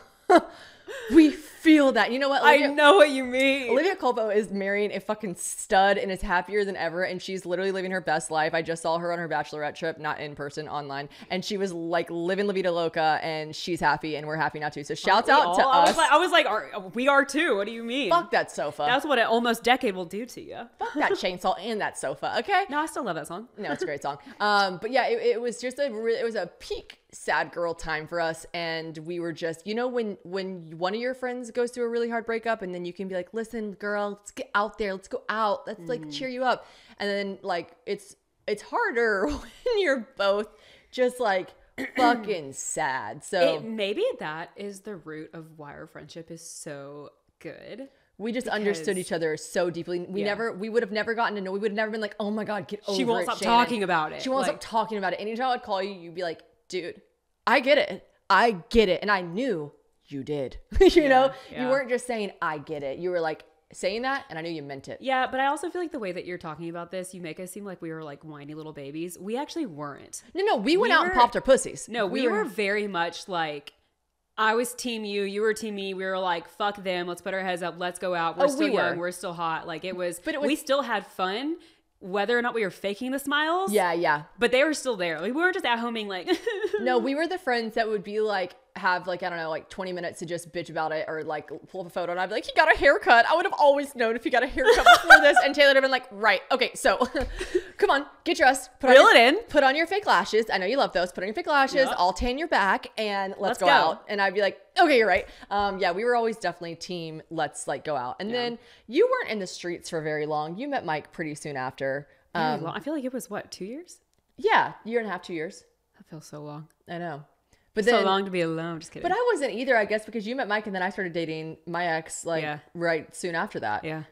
we feel that. You know what? I know what you mean. Olivia Culpo is marrying a fucking stud and is happier than ever. And she's literally living her best life. I just saw her on her bachelorette trip, not in person, online. And she was like living La Vida Loca and she's happy and we're happy now too. So shouts out to us. I was like, we are too. What do you mean? Fuck that sofa. That's what an almost decade will do to you. Fuck that chainsaw and that sofa. Okay. No, I still love that song. No, it's a great song. But yeah, it was just it was a peak sad girl time for us. And we were just, you know, when one of your friends goes through a really hard breakup and then you can be like, listen, girl, let's get out there. Let's go out. Let's like cheer you up. And then like, it's harder when you're both just like fucking sad. So maybe that is the root of why our friendship is so good. We just understood each other so deeply. We would have never gotten to know. We would have never been like, oh my God, get over it. She won't stop Shannon. talking about it. She won't stop talking about it. Anytime I'd call you, you'd be like, dude, I get it. I get it. And I knew you did. you know, you weren't just saying, I get it. You were like saying that and I knew you meant it. Yeah. But I also feel like the way that you're talking about this, you make us seem like we were like whiny little babies. We actually weren't. No, we went out and popped our pussies. No, we were very much like, I was team you were team me. We were like, fuck them. Let's put our heads up. Let's go out. We're still young. We're still hot. Like it was, we still had fun. Whether or not we were faking the smiles. Yeah. But they were still there. Like, we weren't just at home being like. No, we were the friends that would be like, have like, I don't know, like 20 minutes to just bitch about it or like pull up a photo and I'd be like, he got a haircut. I would have always known if he got a haircut before this. And Taylor would have been like, right. Okay, so come on, get dressed. Put on your fake lashes. I know you love those. Put on your fake lashes. Yep. I'll tan your back and let's go out. And I'd be like, okay, you're right. Yeah, we were always definitely team, let's like go out. And then you weren't in the streets for very long. You met Mike pretty soon after. I feel like it was what, 2 years? Yeah, year and a half, 2 years. That feels so long. I know. But then, so long to be alone. Just kidding. But I wasn't either, I guess, because you met Mike and then I started dating my ex right soon after that. Yeah.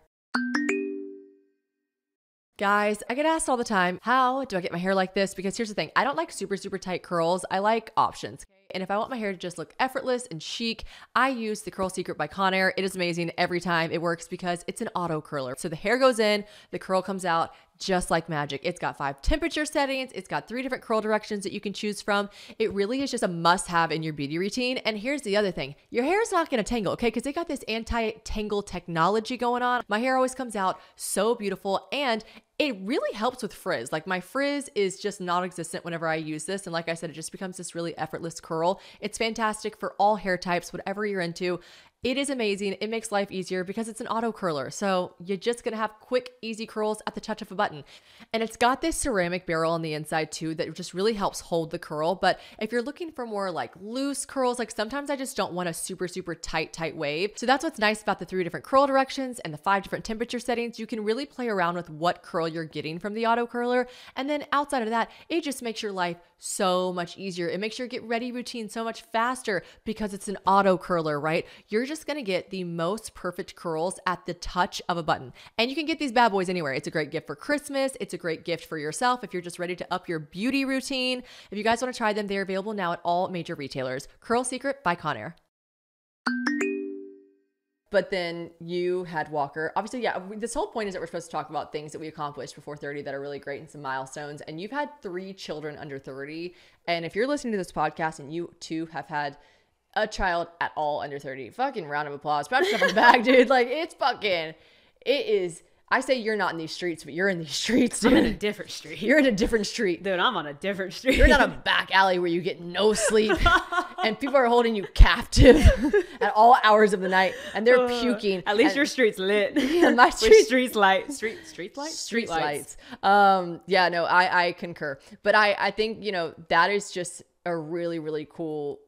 Guys, I get asked all the time, how do I get my hair like this? Because here's the thing, I don't like super, super tight curls. I like options. And if I want my hair to just look effortless and chic, I use the Curl Secret by Conair. It is amazing every time. It works because it's an auto curler. So the hair goes in, the curl comes out just like magic. It's got 5 temperature settings. It's got 3 different curl directions that you can choose from. It really is just a must-have in your beauty routine. And here's the other thing. Your hair is not going to tangle, okay? Because they got this anti-tangle technology going on. My hair always comes out so beautiful and it really helps with frizz. Like my frizz is just non-existent whenever I use this. And like I said, it just becomes this really effortless curl. It's fantastic for all hair types, whatever you're into. It is amazing. It makes life easier because it's an auto curler. So you're just going to have quick, easy curls at the touch of a button. And it's got this ceramic barrel on the inside too that just really helps hold the curl. But if you're looking for more like loose curls, like sometimes I just don't want a super, super tight wave. So that's what's nice about the 3 different curl directions and the 5 different temperature settings. You can really play around with what curl you're getting from the auto curler. And then outside of that, it just makes your life so much easier. It makes your get ready routine so much faster because it's an auto curler, right? You're just going to get the most perfect curls at the touch of a button. And you can get these bad boys anywhere. It's a great gift for Christmas. It's a great gift for yourself if you're just ready to up your beauty routine. If you guys want to try them, they're available now at all major retailers. Curl Secret by Conair. But then you had Walker. Obviously, yeah, this whole point is that we're supposed to talk about things that we accomplished before 30 that are really great and some milestones. And you've had 3 children under 30. And if you're listening to this podcast and you too have had a child at all under 30, fucking round of applause. Pat yourself on the back, dude. Like, it is. I say you're not in these streets, but you're in these streets, dude. I'm in a different street. You're in a different street. Dude, I'm on a different street. You're not a back alley where you get no sleep and people are holding you captive at all hours of the night and they're puking. At least your street's lit. Yeah, my street. Street lights. Street lights. Yeah, no, I concur. But I think, you know, that is just a really, really cool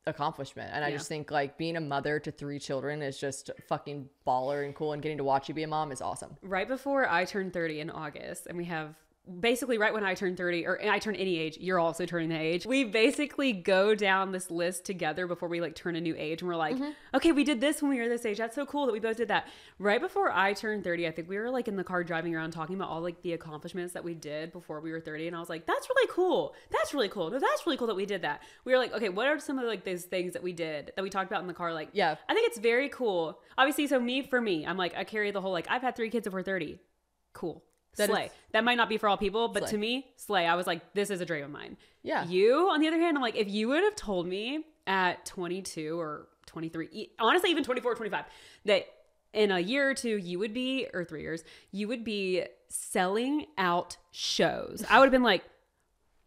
accomplishment. And I just think like being a mother to 3 children is just fucking baller and cool, and getting to watch you be a mom is awesome. Right before I turned 30 in August, and we have basically right when I turned 30, or I turn any age, you're also turning the age. We basically go down this list together before we like turn a new age. And we're like, okay, we did this when we were this age. That's so cool that we both did that. Right before I turned 30, I think we were like in the car driving around talking about all like the accomplishments that we did before we were 30. And I was like, that's really cool. That's really cool. No, that's really cool that we did that. We were like, okay, what are some of like those things that we did that we talked about in the car? Like, Yeah. I think it's very cool. Obviously, so for me, I'm like, I carry the whole, like, I've had 3 kids before 30. Cool. Slay. That might not be for all people, but slay. to me, slay. I was like, this is a dream of mine. Yeah. You, on the other hand, I'm like, if you would have told me at 22 or 23, honestly, even 24 or 25, that in a year or 2, you would be, or 3 years, you would be selling out shows. I would have been like,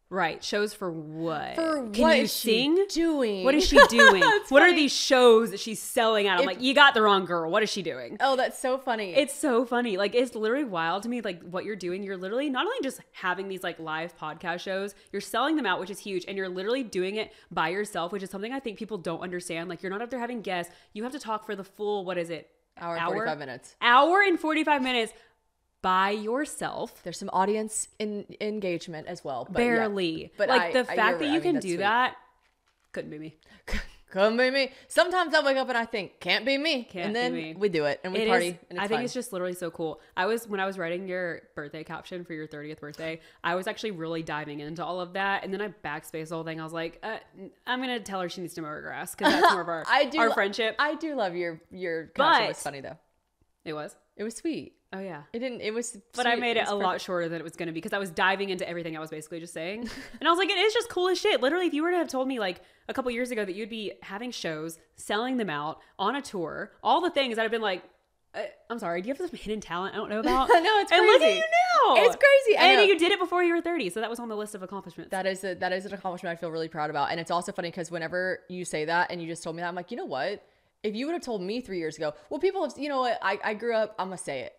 right, shows for what? Can what you is she doing? What is she doing? What funny. are these shows that she's selling out? I'm like, you got the wrong girl. What is she doing? Oh, that's so funny. It's so funny. Like, it's literally wild to me, like, what you're doing. You're literally not only just having these, like, live podcast shows, you're selling them out, which is huge, and you're literally doing it by yourself, which is something I think people don't understand. Like, you're not up there having guests. You have to talk for the full, what is it? Hour and 45 minutes. Hour and 45 minutes by yourself. There's some audience engagement as well. But Barely. Yeah. But like, the fact that you can do sweet. that, couldn't be me. Couldn't be me. Sometimes I wake up and I think, can't be me. Can't and then be me. we do it and we party. And it's I think fun. it's just literally so cool. When I was writing your birthday caption for your 30th birthday, I was actually really diving into all of that. And then I backspaced the whole thing. I was like, I'm going to tell her she needs to mow her grass because that's more of our, our friendship. I do love your caption. It was funny though. It was sweet. Oh yeah. It was But sweet. I made it a lot shorter than it was going to be because I was diving into everything I was basically just saying. And I was like, it is just cool as shit. Literally, if you were to have told me like a couple years ago that you'd be having shows, selling them out on a tour, all the things, I'd have been like, I'm sorry, do you have some hidden talent I don't know about? No, it's crazy. And look at you now. It's crazy. I know. And you did it before you were 30. So that was on the list of accomplishments. That is an accomplishment I feel really proud about. And it's also funny because whenever you say that and you just told me that, I'm like, you know what? If you would have told me 3 years ago, well, people have, you know what? I grew up, I'm going to say it.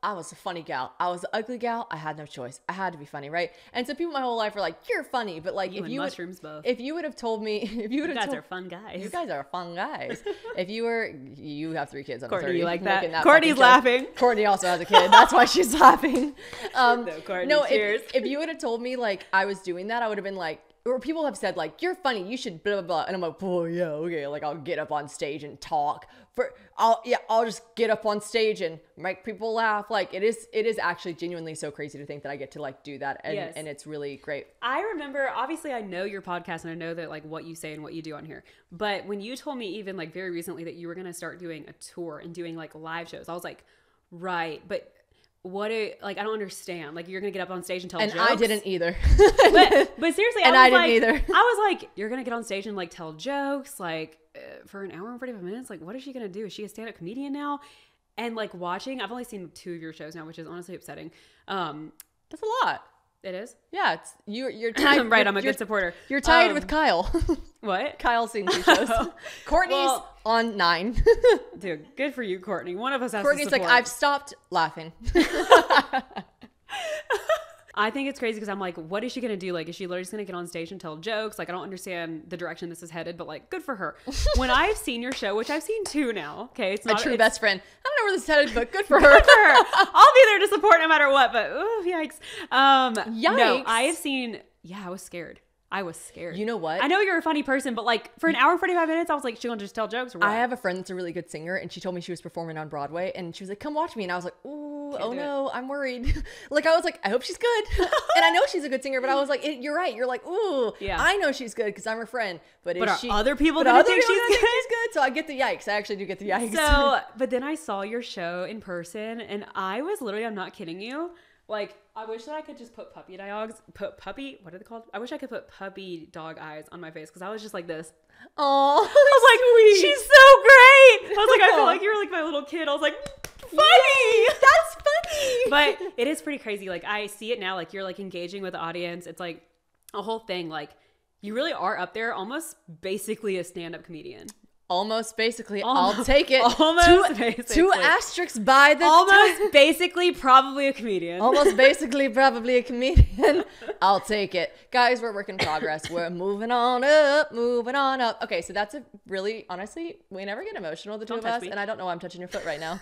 I was a funny gal. I was the ugly gal. I had no choice. I had to be funny, right? And so people my whole life are like, you're funny. But like, You and mushrooms both. If you would have told me, You guys are fun guys. You guys are fun guys. You have 3 kids on Courtney, 30. you like that? Courtney's laughing. Courtney also has a kid. That's why she's laughing. Courtney, cheers. If you would have told me like I was doing that, I would have been like, or people have said like, you're funny, you should blah, blah, blah. And I'm like, oh yeah, okay. Like I'll get up on stage and talk I'll just get up on stage and make people laugh. Like it is actually genuinely so crazy to think that I get to like do that. And, Yes. and it's really great. I remember, obviously I know your podcast and I know that like what you say and what you do on here. But when you told me even like very recently that you were going to start doing a tour and doing like live shows, I was like, right. But I don't understand. Like you're going to get up on stage and tell And jokes. I didn't either. but seriously, And I didn't either. I was like, you're going to get on stage and like tell jokes like for an hour and 45 minutes. Like what is she going to do? Is she a stand-up comedian now? And like watching, I've only seen 2 of your shows now, which is honestly upsetting. That's a lot. It is? Yeah, you're tied. Right, I'm a good supporter. You're tied with Kyle. What? Kyle's seen 2 shows. Courtney's on 9. Dude, good for you, Courtney. One of us has Courtney's to support. like, I've stopped laughing. I think it's crazy because I'm like, what is she going to do? Like, is she literally just going to get on stage and tell jokes? Like, I don't understand the direction this is headed, but like, good for her. When I've seen your show, which I've seen 2 now, okay, it's not a true best friend. I don't know where this is headed, but good for her. Good for her. I'll be there to support no matter what, but ooh, yikes. Yikes. No, I have seen, I was scared. You know what? I know you're a funny person, but like for an hour and 45 minutes, I was like, she gonna just tell jokes or what? I have a friend that's a really good singer, and she told me she was performing on Broadway, and she was like, come watch me. And I was like, ooh, oh no, I'm worried. Like, I was like, I hope she's good. And I know she's a good singer, but I was like, you're right. You're like, ooh, yeah. I know she's good because I'm her friend. But are she, other people but gonna other think people she's gonna think she's good? So I get the yikes. I actually do get the yikes. So, but then I saw your show in person, and I was literally, I'm not kidding you. Like, I wish that I could just put what are they called? I wish I could put puppy dog eyes on my face because I was just like this. Oh, I was like, she's so great. I was like, I feel like you're like my little kid. I was like, funny. That's funny. But it is pretty crazy. Like, I see it now. Like, you're like engaging with the audience. It's like a whole thing. Like, you really are up there, almost basically a stand-up comedian. Almost basically, I'll take it. Almost basically. 2 asterisks by the almost basically probably a comedian. Almost basically probably a comedian. I'll take it. Guys, we're work in progress. We're moving on up. Okay, so that's a really, honestly, we never get emotional, the 2 of us. Me. And I don't know why I'm touching your foot right now.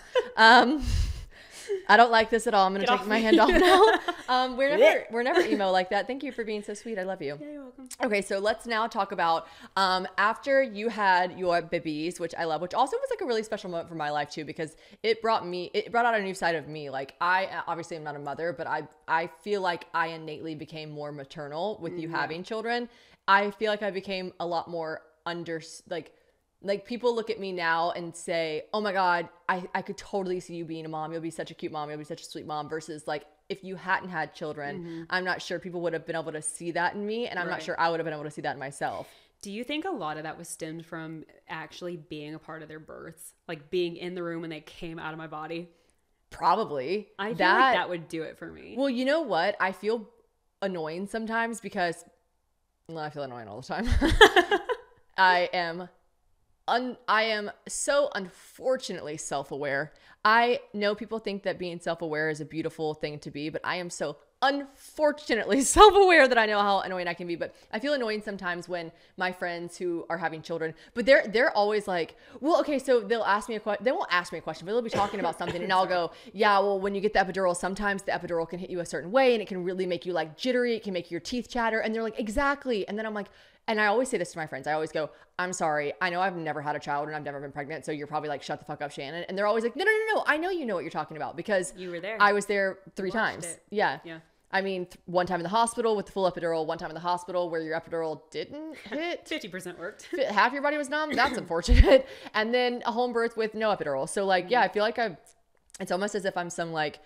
I don't like this at all. I'm going to take my hand off now. We're never emo like that. Thank you for being so sweet. I love you. Yeah, you're welcome. Okay, so let's now talk about after you had your babies, which I love, which also was like a really special moment for my life too, because it brought out a new side of me. Like I obviously am not a mother, but I feel like I innately became more maternal with you having children. I feel like I became a lot more like people look at me now and say, oh my God, I could totally see you being a mom. You'll be such a cute mom. You'll be such a sweet mom. Versus like, if you hadn't had children, I'm not sure people would have been able to see that in me. And I'm not sure I would have been able to see that in myself. Do you think a lot of that was stemmed from actually being a part of their births? Like being in the room when they came out of my body? Probably. I feel like that would do it for me. Well, you know what? I feel annoying sometimes because I feel annoying all the time. I am so unfortunately self-aware. I know people think that being self-aware is a beautiful thing to be, but I am so unfortunately self-aware that I know how annoying I can be. But I feel annoying sometimes when my friends who are having children, but they're always like, well, okay, so they'll ask me a question. They won't ask me a question, but they'll be talking about something and I'll go, yeah, well, when you get the epidural, sometimes the epidural can hit you a certain way and it can really make you like jittery. It can make your teeth chatter. And they're like, exactly. And then I'm like, and I always say this to my friends. I always go, I'm sorry. I know I've never had a child and I've never been pregnant. So you're probably like, shut the fuck up, Shannon. And they're always like, no. I know you know what you're talking about because you were there. I was there 3 times. It. Yeah. Yeah. I mean, one time in the hospital with the full epidural, one time in the hospital where your epidural didn't hit. 50% worked. Half your body was numb. That's unfortunate. And then a home birth with no epidural. So like, yeah, I feel like it's almost as if I'm some like,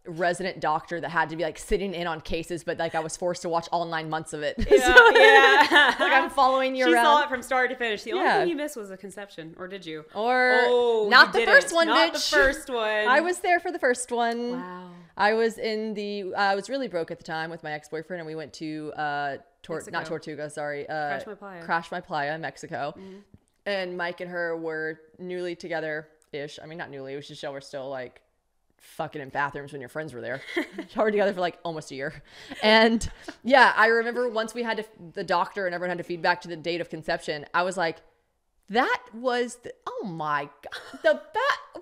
resident doctor that had to be like sitting in on cases, but like I was forced to watch all 9 months of it. Yeah, So, yeah. like I'm following you She around. saw it from start to finish. The only thing you missed was a conception, or did you? Or not the first one, Not bitch. the first one. I was there for the first one. Wow. I was I was really broke at the time with my ex-boyfriend, and we went to not Tortuga, sorry, Crash My Playa, Mexico. And Mike and her were newly together-ish. I mean, not newly. It was just y'all were still like fucking in bathrooms when your friends were there. Y'all were together for like almost a year. And yeah, I remember once we had the doctor and everyone had to feed back to the date of conception, I was like, that was oh my God,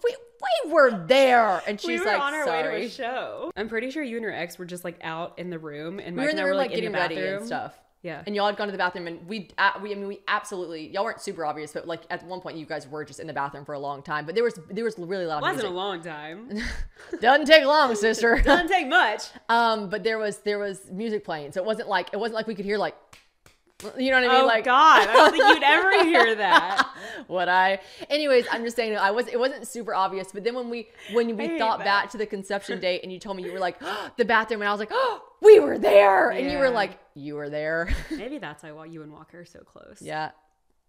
we were there. And she's we were like, on our sorry. way to a show. I'm pretty sure you and your ex were just like out in the room, and We were in the Mike and I room were like getting in the ready bathroom and stuff. Yeah. And y'all had gone to the bathroom, and we absolutely, y'all weren't super obvious, but like at one point you guys were just in the bathroom for a long time, but there was really loud music. Wasn't a long time. Doesn't take long, sister. Doesn't take much. But there was music playing, so it wasn't like we could hear like, you know what I mean? Oh like, God, I don't think you'd ever hear that. Would I? Anyways, I'm just saying it wasn't super obvious, but then when we thought back to the conception date and you told me you were like, the bathroom, and I was like, oh, we were there. And you were like, you were there. Maybe that's why you and Walker are so close. Yeah,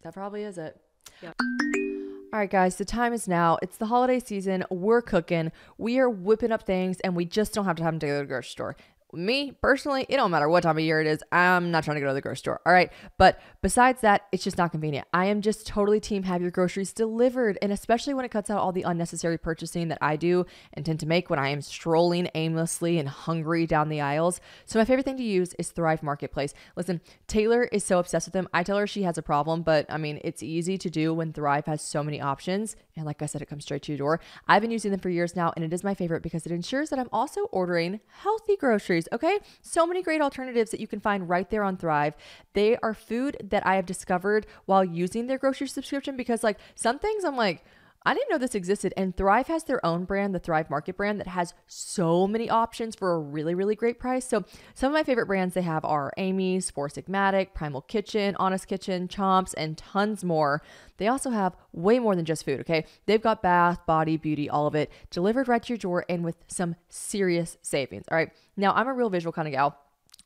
that probably is it. Yeah. All right, guys, the time is now. It's the holiday season. We're cooking. We are whipping up things, and we just don't have time to go to the grocery store. Me, personally, it don't matter what time of year it is. I'm not trying to go to the grocery store. All right. But besides that, it's just not convenient. I am just totally team have your groceries delivered. And especially when it cuts out all the unnecessary purchasing that I do and tend to make when I am strolling aimlessly and hungry down the aisles. So my favorite thing to use is Thrive Marketplace. Listen, Taylor is so obsessed with them. I tell her she has a problem, but I mean, it's easy to do when Thrive has so many options. And like I said, it comes straight to your door. I've been using them for years now, and it is my favorite because it ensures that I'm also ordering healthy groceries. Okay. So many great alternatives that you can find right there on Thrive. They are food that I have discovered while using their grocery subscription, because like some things I'm like, I didn't know this existed. And Thrive has their own brand, the Thrive Market brand, that has so many options for a really, really great price. So some of my favorite brands they have are Amy's, Four Sigmatic, Primal Kitchen, Honest Kitchen, Chomps, and tons more. They also have way more than just food, okay? They've got bath, body, beauty, all of it delivered right to your door and with some serious savings, all right? Now, I'm a real visual kind of gal.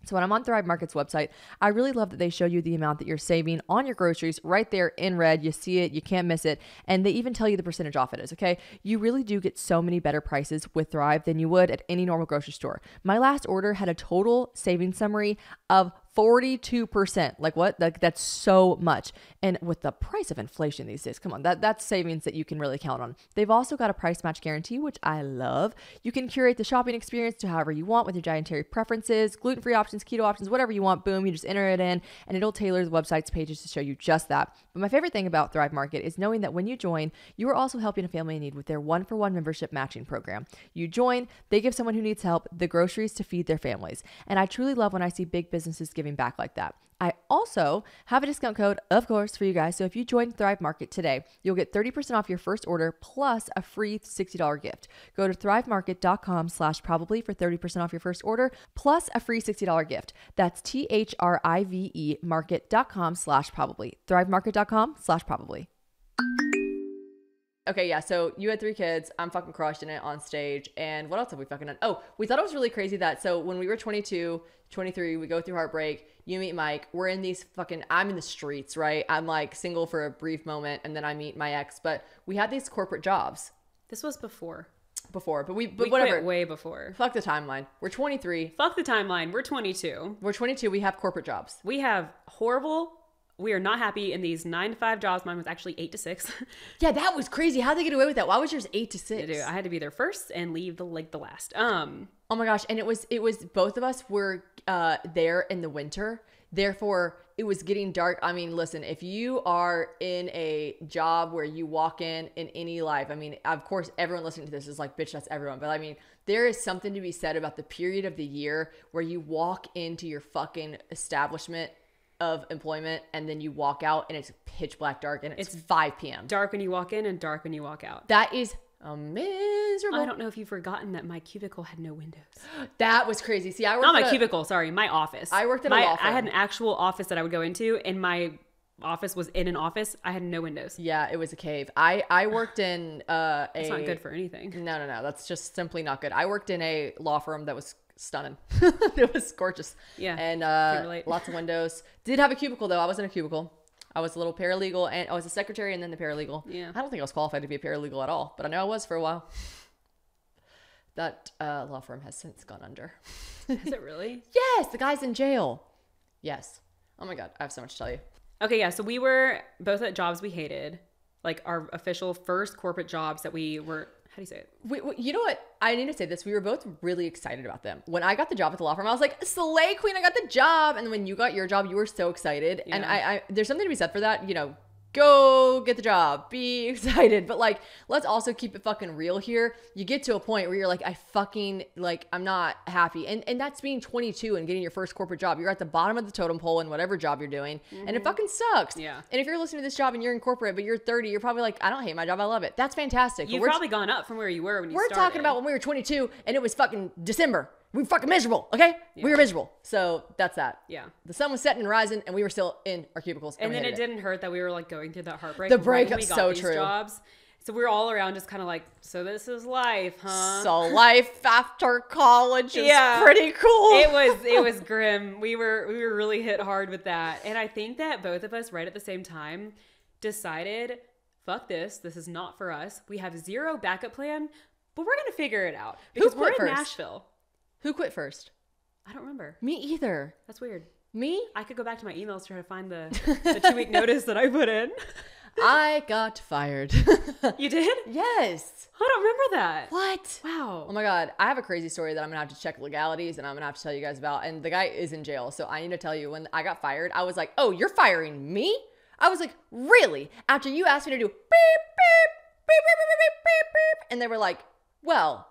So when I'm on Thrive Market's website, I really love that they show you the amount that you're saving on your groceries right there in red. You see it, you can't miss it. And they even tell you the percentage off it is, okay? You really do get so many better prices with Thrive than you would at any normal grocery store. My last order had a total savings summary of 42%. Like what? Like that's so much. And with the price of inflation these days, come on, that's savings that you can really count on. They've also got a price match guarantee, which I love. You can curate the shopping experience to however you want with your dietary preferences, gluten-free options, keto options, whatever you want. Boom, you just enter it in and it'll tailor the website's pages to show you just that. But my favorite thing about Thrive Market is knowing that when you join, you are also helping a family in need with their 1-for-1 membership matching program. You join, they give someone who needs help the groceries to feed their families. And I truly love when I see big businesses giving back like that. I also have a discount code, of course, for you guys. So if you join Thrive Market today, you'll get 30% off your first order plus a free $60 gift. Go to thrivemarket.com/probably for 30% off your first order plus a free $60 gift. That's THRIVE market.com/probably. thrivemarket.com/probably. Okay, yeah, so you had 3 kids. I'm fucking crushing it on stage. And what else have we fucking done? Oh, we thought it was really crazy that, so when we were 22, 23, we go through heartbreak. You meet Mike. We're in these fucking, I'm in the streets, right? I'm like single for a brief moment and then I meet my ex. But we had these corporate jobs. This was before. But we whatever. Quit way before. Fuck the timeline. We're 23. Fuck the timeline. We're 22. We're 22. We have corporate jobs. We have horrible. We are not happy in these 9 to 5 jobs. Mine was actually 8 to 6. Yeah, that was crazy. How'd they get away with that? Why was yours 8 to 6? I had to be there first and leave the last. Oh my gosh. And it was both of us were there in the winter. Therefore, it was getting dark. I mean, listen, if you are in a job where you walk in any life, I mean, of course, everyone listening to this is like, bitch, that's everyone. But I mean, there is something to be said about the period of the year where you walk into your fucking establishment of employment and then you walk out and it's pitch black dark and it's 5 p.m. Dark when you walk in and dark when you walk out. That is miserable. I don't know if you've forgotten that my cubicle had no windows. That was crazy. See, I worked not my cubicle, sorry, my office. I worked at a law firm. I had an actual office that I would go into, and my office was in an office. I had no windows. Yeah, it was a cave. I worked in It's not good for anything. No. That's just simply not good. I worked in a law firm that was stunning. It was gorgeous. Yeah. And lots of windows. Did have a cubicle though. I was in a cubicle. I was a little paralegal and I was a secretary and then the paralegal. Yeah. I don't think I was qualified to be a paralegal at all, but I know I was for a while. That law firm has since gone under. Is it really? Yes, the guy's in jail. Yes. Oh my God, I have so much to tell you. Okay, yeah. So we were both at jobs we hated, like our official first corporate jobs that we were. How do you say it? You know what? I need to say this. We were both really excited about them. When I got the job at the law firm, I was like, Slay Queen, I got the job. And when you got your job, you were so excited. Yeah. And I there's something to be said for that. You know, go get the job, be excited. But like, let's also keep it fucking real here. You get to a point where you're like, I'm not happy. And that's being 22 and getting your first corporate job. You're at the bottom of the totem pole in whatever job you're doing. Mm-hmm. And it fucking sucks. Yeah. And if you're listening to this job and you're in corporate, but you're 30, you're probably like, I don't hate my job. I love it. That's fantastic. You've probably gone up from where you were when you started. We're talking about when we were 22 and it was fucking December. We were fucking miserable, okay? Yeah. We were miserable. So that's that. Yeah. The sun was setting and rising and we were still in our cubicles. And then it didn't hurt that we were like going through that heartbreak. The breakup's so true. Jobs. So we were all around just kind of like, so this is life, huh? So life after college is pretty cool. It was grim. We were really hit hard with that. And I think that both of us right at the same time decided, fuck this. This is not for us. We have zero backup plan, but we're going to figure it out because we're in Nashville. Who quit first? I don't remember. Me either. That's weird. Me? I could go back to my emails to try to find the 2-week notice that I put in. I got fired. You did? Yes. I don't remember that. What? Wow. Oh my God. I have a crazy story that I'm going to have to check legalities and I'm going to have to tell you guys about. And the guy is in jail. So I need to tell you, when I got fired, I was like, oh, you're firing me? I was like, really? After you asked me to do beep, beep, beep, beep, beep, beep, beep, beep. And they were like, well,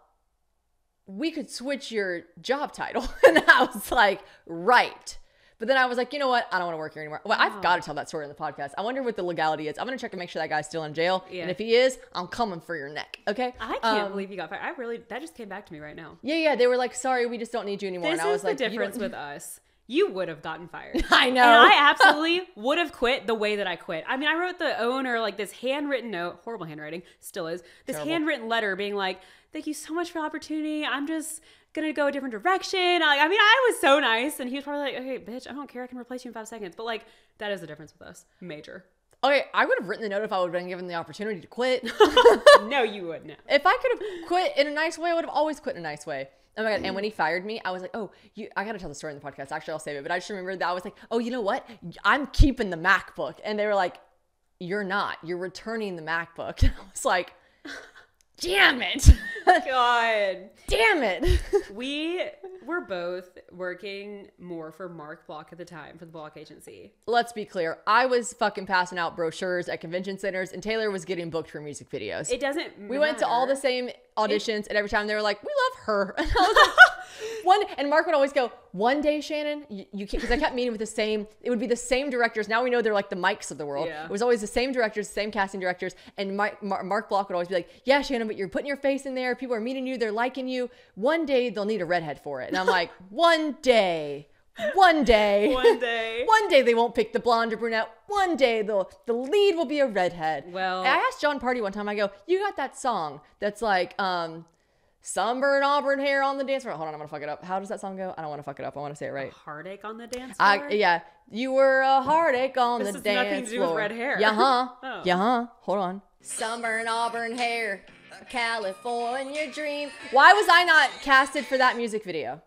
we could switch your job title. And I was like, right. But then I was like, you know what? I don't want to work here anymore. Well, I've got to tell that story in the podcast. I wonder what the legality is. I'm going to check and make sure that guy's still in jail. Yeah. And if he is, I'm coming for your neck. Okay? I can't believe you got fired. That just came back to me right now. Yeah. They were like, sorry, we just don't need you anymore. This and I was is the difference with us. You would have gotten fired. I know. And I absolutely would have quit the way that I quit. I mean, I wrote the owner like this handwritten note, horrible handwriting, still is, this handwritten letter being like, thank you so much for the opportunity. I'm just going to go a different direction. I mean, I was so nice. And he was probably like, okay, bitch, I don't care. I can replace you in 5 seconds. But like, that is the difference with us. Major. Okay, I would have written the note if I would have been given the opportunity to quit. No, you wouldn't. If I could have quit in a nice way, I would have always quit in a nice way. Oh my God. And when he fired me, I was like, oh, I got to tell the story in the podcast. Actually, I'll save it. But I just remember that I was like, oh, you know what? I'm keeping the MacBook. And they were like, you're not. You're returning the MacBook. And I was like, damn it. God. Damn it. We were both working more for Mark Block at the time, for the Block agency. Let's be clear. I was fucking passing out brochures at convention centers, and Taylor was getting booked for music videos. It doesn't We went to all the same auditions, and every time they were like, we love her. And I was like, and Mark would always go, one day, Shannon, you can't, because I kept meeting with it would be the same directors. Now we know they're like the Mikes of the world. Yeah. It was always the same directors, the same casting directors. And Mark Block would always be like, yeah, Shannon, but you're putting your face in there. People are meeting you. They're liking you. One day they'll need a redhead for it. And I'm like, one day they won't pick the blonde or brunette. One day the lead will be a redhead. Well, and I asked John Party one time, I go, you got that song that's like, sunburned auburn hair on the dance floor. Hold on, I'm gonna fuck it up. How does that song go? I don't want to fuck it up. I want to say it right. Heartache on the dance floor? Yeah. You were a heartache on the dance floor. This has nothing to do with red hair. Yeah-huh. Oh. Yeah-huh. Hold on. Sunburned auburn hair, California dream. Why was I not casted for that music video?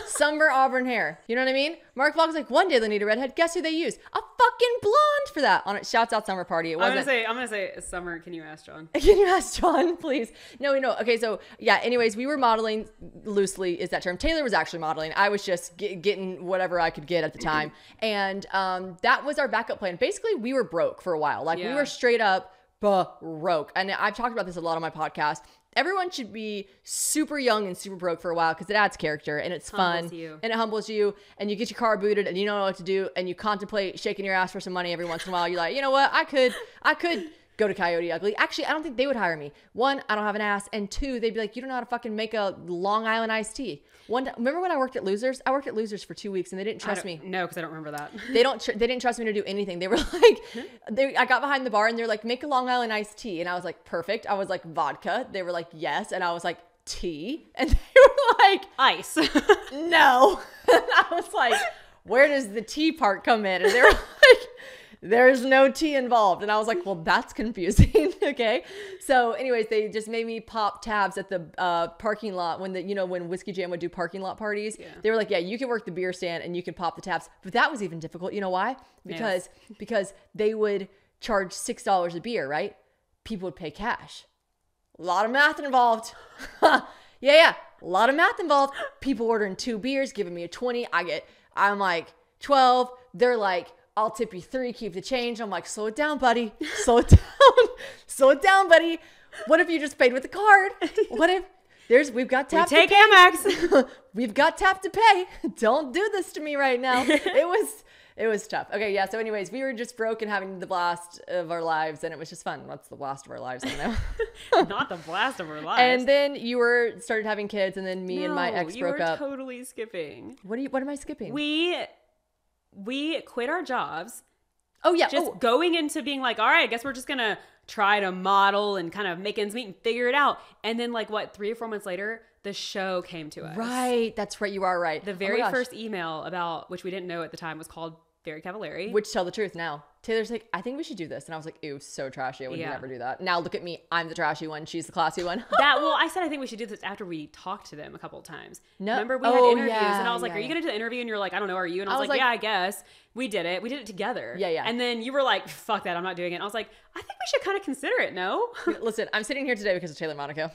Sunburned auburn hair. You know what I mean? Mark Vlog's like, one day they'll need a redhead. Guess who they used? A fucking blonde for that. On it. Shouts out Summer Party. It wasn't. I'm gonna say, Summer. Can you ask John? Can you ask John, please? No. Okay, so yeah. Anyways, we were modeling loosely. Is that term? Taylor was actually modeling. I was just getting whatever I could get at the time, and that was our backup plan. Basically, we were broke for a while. Like we were straight up broke. And I've talked about this a lot on my podcast. Everyone should be super young and super broke for a while because it adds character and it's fun and it humbles you and you get your car booted and you don't know what to do and you contemplate shaking your ass for some money every once in a while. You're like, you know what? I could go to Coyote Ugly. Actually, I don't think they would hire me. One, I don't have an ass. And two, they'd be like, you don't know how to fucking make a Long Island iced tea. Remember when I worked at Losers? I worked at Losers for 2 weeks and they didn't trust me. No, because I don't remember that. They didn't trust me to do anything. They were like, I got behind the bar and they're like, make a Long Island iced tea. And I was like, perfect. I was like, vodka. They were like, yes. And I was like, tea. And they were like, ice. No. And I was like, where does the tea part come in? And they were like, there's no tea involved. And I was like, well, that's confusing. Okay. So anyways, they just made me pop tabs at the parking lot when Whiskey Jam would do parking lot parties. Yeah. They were like, yeah, you can work the beer stand and you can pop the tabs. But that was even difficult. You know why? Because they would charge $6 a beer, right? People would pay cash. A lot of math involved. Yeah. A lot of math involved. People ordering 2 beers, giving me a 20. I'm like 12. They're like, I'll tip you 3, keep the change. I'm like, slow it down, buddy. Slow it down. Slow it down, buddy. What if you just paid with a card? What if we've got tap to pay. Take Amex. We've got tap to pay. Don't do this to me right now. It was tough. Okay, yeah. So anyways, we were just broke and having the blast of our lives and it was just fun. What's the blast of our lives? I don't know. Not the blast of our lives. And then you started having kids and then me and my ex broke up. You were totally skipping. What am I skipping? We quit our jobs. Oh, yeah. Just going into being like, all right, I guess we're just going to try to model and kind of make ends meet and figure it out. And then 3 or 4 months later, the show came to us. Right. That's right. You are right. The very first email about, which we didn't know at the time, was called Very Cavallari. Which, tell the truth now. Taylor's like, I think we should do this. And I was like, ew, so trashy. I would never do that. Now look at me. I'm the trashy one. She's the classy one. I said I think we should do this after we talked to them a couple of times. No. Remember we had interviews and I was like, are you going to do the interview? And you're like, I don't know. Are you? And I was like, yeah, I guess. We did it. We did it together. Yeah. And then you were like, fuck that. I'm not doing it. And I was like, I think we should kind of consider it. No? Listen, I'm sitting here today because of Taylor Monaco.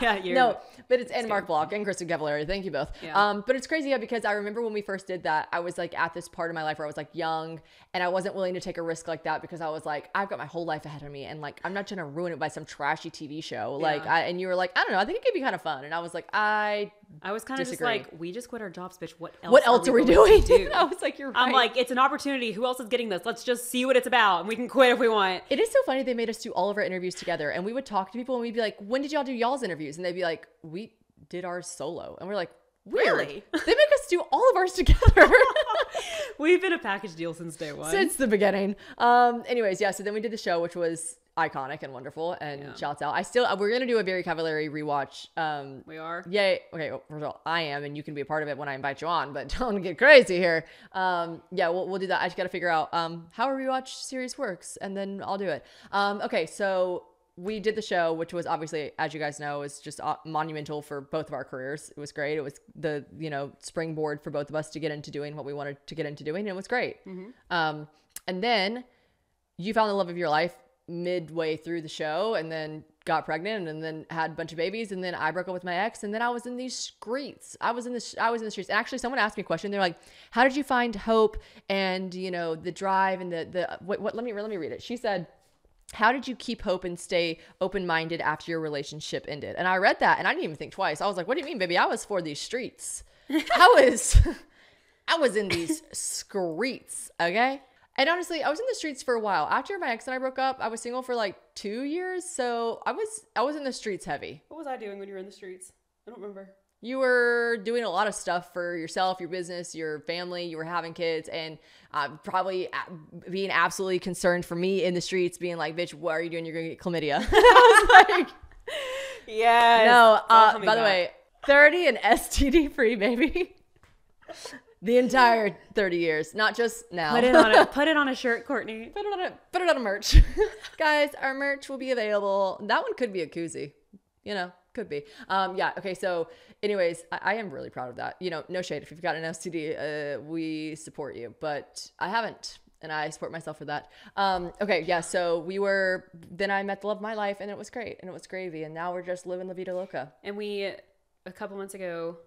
No, but it's and Mark Block and Kristen Cavallari. Thank you both. Yeah. But it's crazy because I remember when we first did that, I was like at this part of my life where I was like young and I wasn't willing to take a risk like that because I was like, I've got my whole life ahead of me and like I'm not trying to ruin it by some trashy TV show. And you were like, I don't know, I think it could be kind of fun. And I was like, I was kind of just like, we just quit our jobs, bitch. What else are we doing? I was like, you're right. I'm like, it's an opportunity. Who else is getting this? Let's just see what it's about and we can quit if we want. It is so funny. They made us do all of our interviews together and we would talk to people and we'd be like, when did y'all do y'all's interviews? And they'd be like, we did ours solo. And we're like, really? They make us do all of ours together. We've been a package deal since day one. Since the beginning. Anyways, yeah. So then we did the show, which was iconic and wonderful. And shouts out. We're going to do a Very Cavallari rewatch. We are? Yay. Okay. Well, first of all, I am, and you can be a part of it when I invite you on, but don't get crazy here. We'll do that. I just got to figure out, how a rewatch series works and then I'll do it. Okay. So we did the show, which was obviously, as you guys know, was just monumental for both of our careers. It was great. It was the, springboard for both of us to get into doing what we wanted to get into doing. And it was great. And then you found the love of your life midway through the show and then got pregnant and then had a bunch of babies. And then I broke up with my ex and then I was in these streets. I was in the streets. And actually someone asked me a question. They're like, how did you find hope and, the drive and let me read it. She said, how did you keep hope and stay open-minded after your relationship ended? And I read that and I didn't even think twice. I was like, what do you mean, baby? I was for these streets. I was in these streets. Okay. And honestly, I was in the streets for a while. After my ex and I broke up, I was single for like 2 years. So I was in the streets heavy. What was I doing when you were in the streets? I don't remember. You were doing a lot of stuff for yourself, your business, your family. You were having kids and probably being absolutely concerned for me in the streets, being like, bitch, what are you doing? You're going to get chlamydia. I was like, yes. No, by the way, 30 and STD free, baby. The entire 30 years, not just now. Put it on a shirt, Courtney. Put it on a merch. Guys, our merch will be available. That one could be a koozie. Could be. Yeah. Okay. So anyways, I am really proud of that. No shade. If you've got an STD, we support you, but I haven't. And I support myself for that. Okay. Yeah. So then I met the love of my life and it was great and it was gravy. And now we're just living la vida loca. And we, a couple months ago,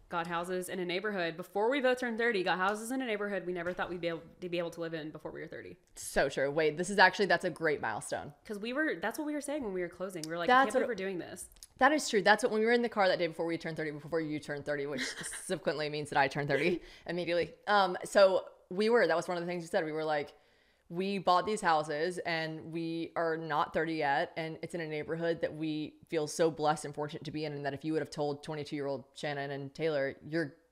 got houses in a neighborhood before we both turned 30. Got houses in a neighborhood we never thought we'd be able to live in before we were 30. So true. Wait, that's a great milestone. Because that's what we were saying when we were closing. We were like, I can't believe we're doing this. That is true. That's what when we were in the car that day before we turned 30, before you turned 30, which subsequently means that I turned 30 immediately. So that was one of the things you said. We were like, we bought these houses and we are not 30 yet. And it's in a neighborhood that we feel so blessed and fortunate to be in. And that if you would have told 22-year-old Shannon and Taylor,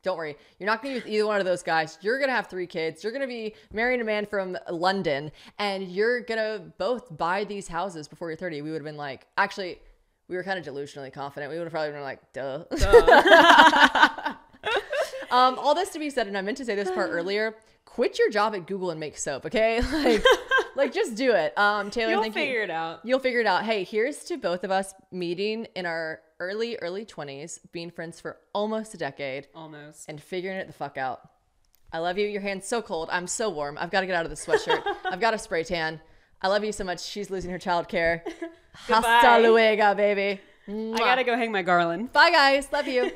don't worry, you're not going to be with either one of those guys. You're going to have 3 kids. You're going to be marrying a man from London and you're going to both buy these houses before you're 30. We would have been like, actually, we were kind of delusionally confident. We would have probably been like, duh. All this to be said, and I meant to say this part earlier, quit your job at Google and make soap, okay? Like just do it. Taylor, You'll figure it out. You'll figure it out. Hey, here's to both of us meeting in our early 20s, being friends for almost a decade. Almost. And figuring it the fuck out. I love you. Your hand's so cold. I'm so warm. I've got to get out of the sweatshirt. I've got a spray tan. I love you so much. She's losing her childcare. Hasta luego, baby. I gotta go hang my garland. Bye, guys. Love you.